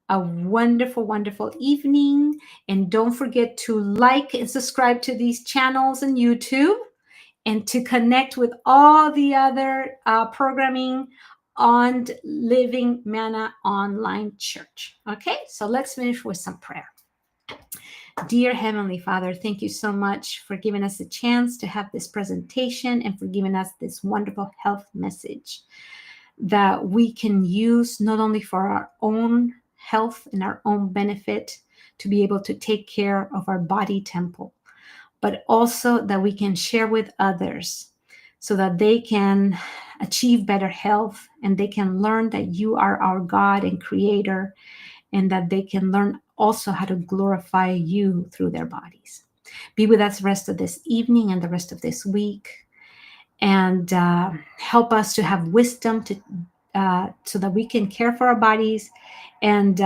a wonderful, wonderful evening. And don't forget to like and subscribe to these channels on YouTube and to connect with all the other programming on Living Manna Online Church. Okay, so let's finish with some prayer. Dear Heavenly Father, thank you so much for giving us a chance to have this presentation and for giving us this wonderful health message that we can use not only for our own health and our own benefit to be able to take care of our body temple, but also that we can share with others so that they can achieve better health and they can learn that you are our God and Creator, and that they can learn also how to glorify you through their bodies. Be with us the rest of this evening and the rest of this week, and help us to have wisdom so that we can care for our bodies and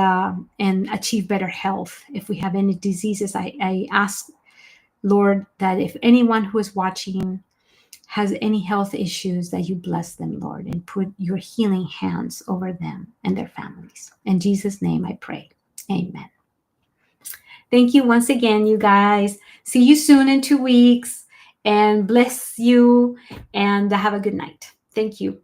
achieve better health. If we have any diseases, I ask, Lord, that if anyone who is watching has any health issues, that you bless them, Lord, and put your healing hands over them and their families. In Jesus' name I pray. Amen. Thank you once again, you guys. See you soon in 2 weeks, and bless you, and have a good night. Thank you.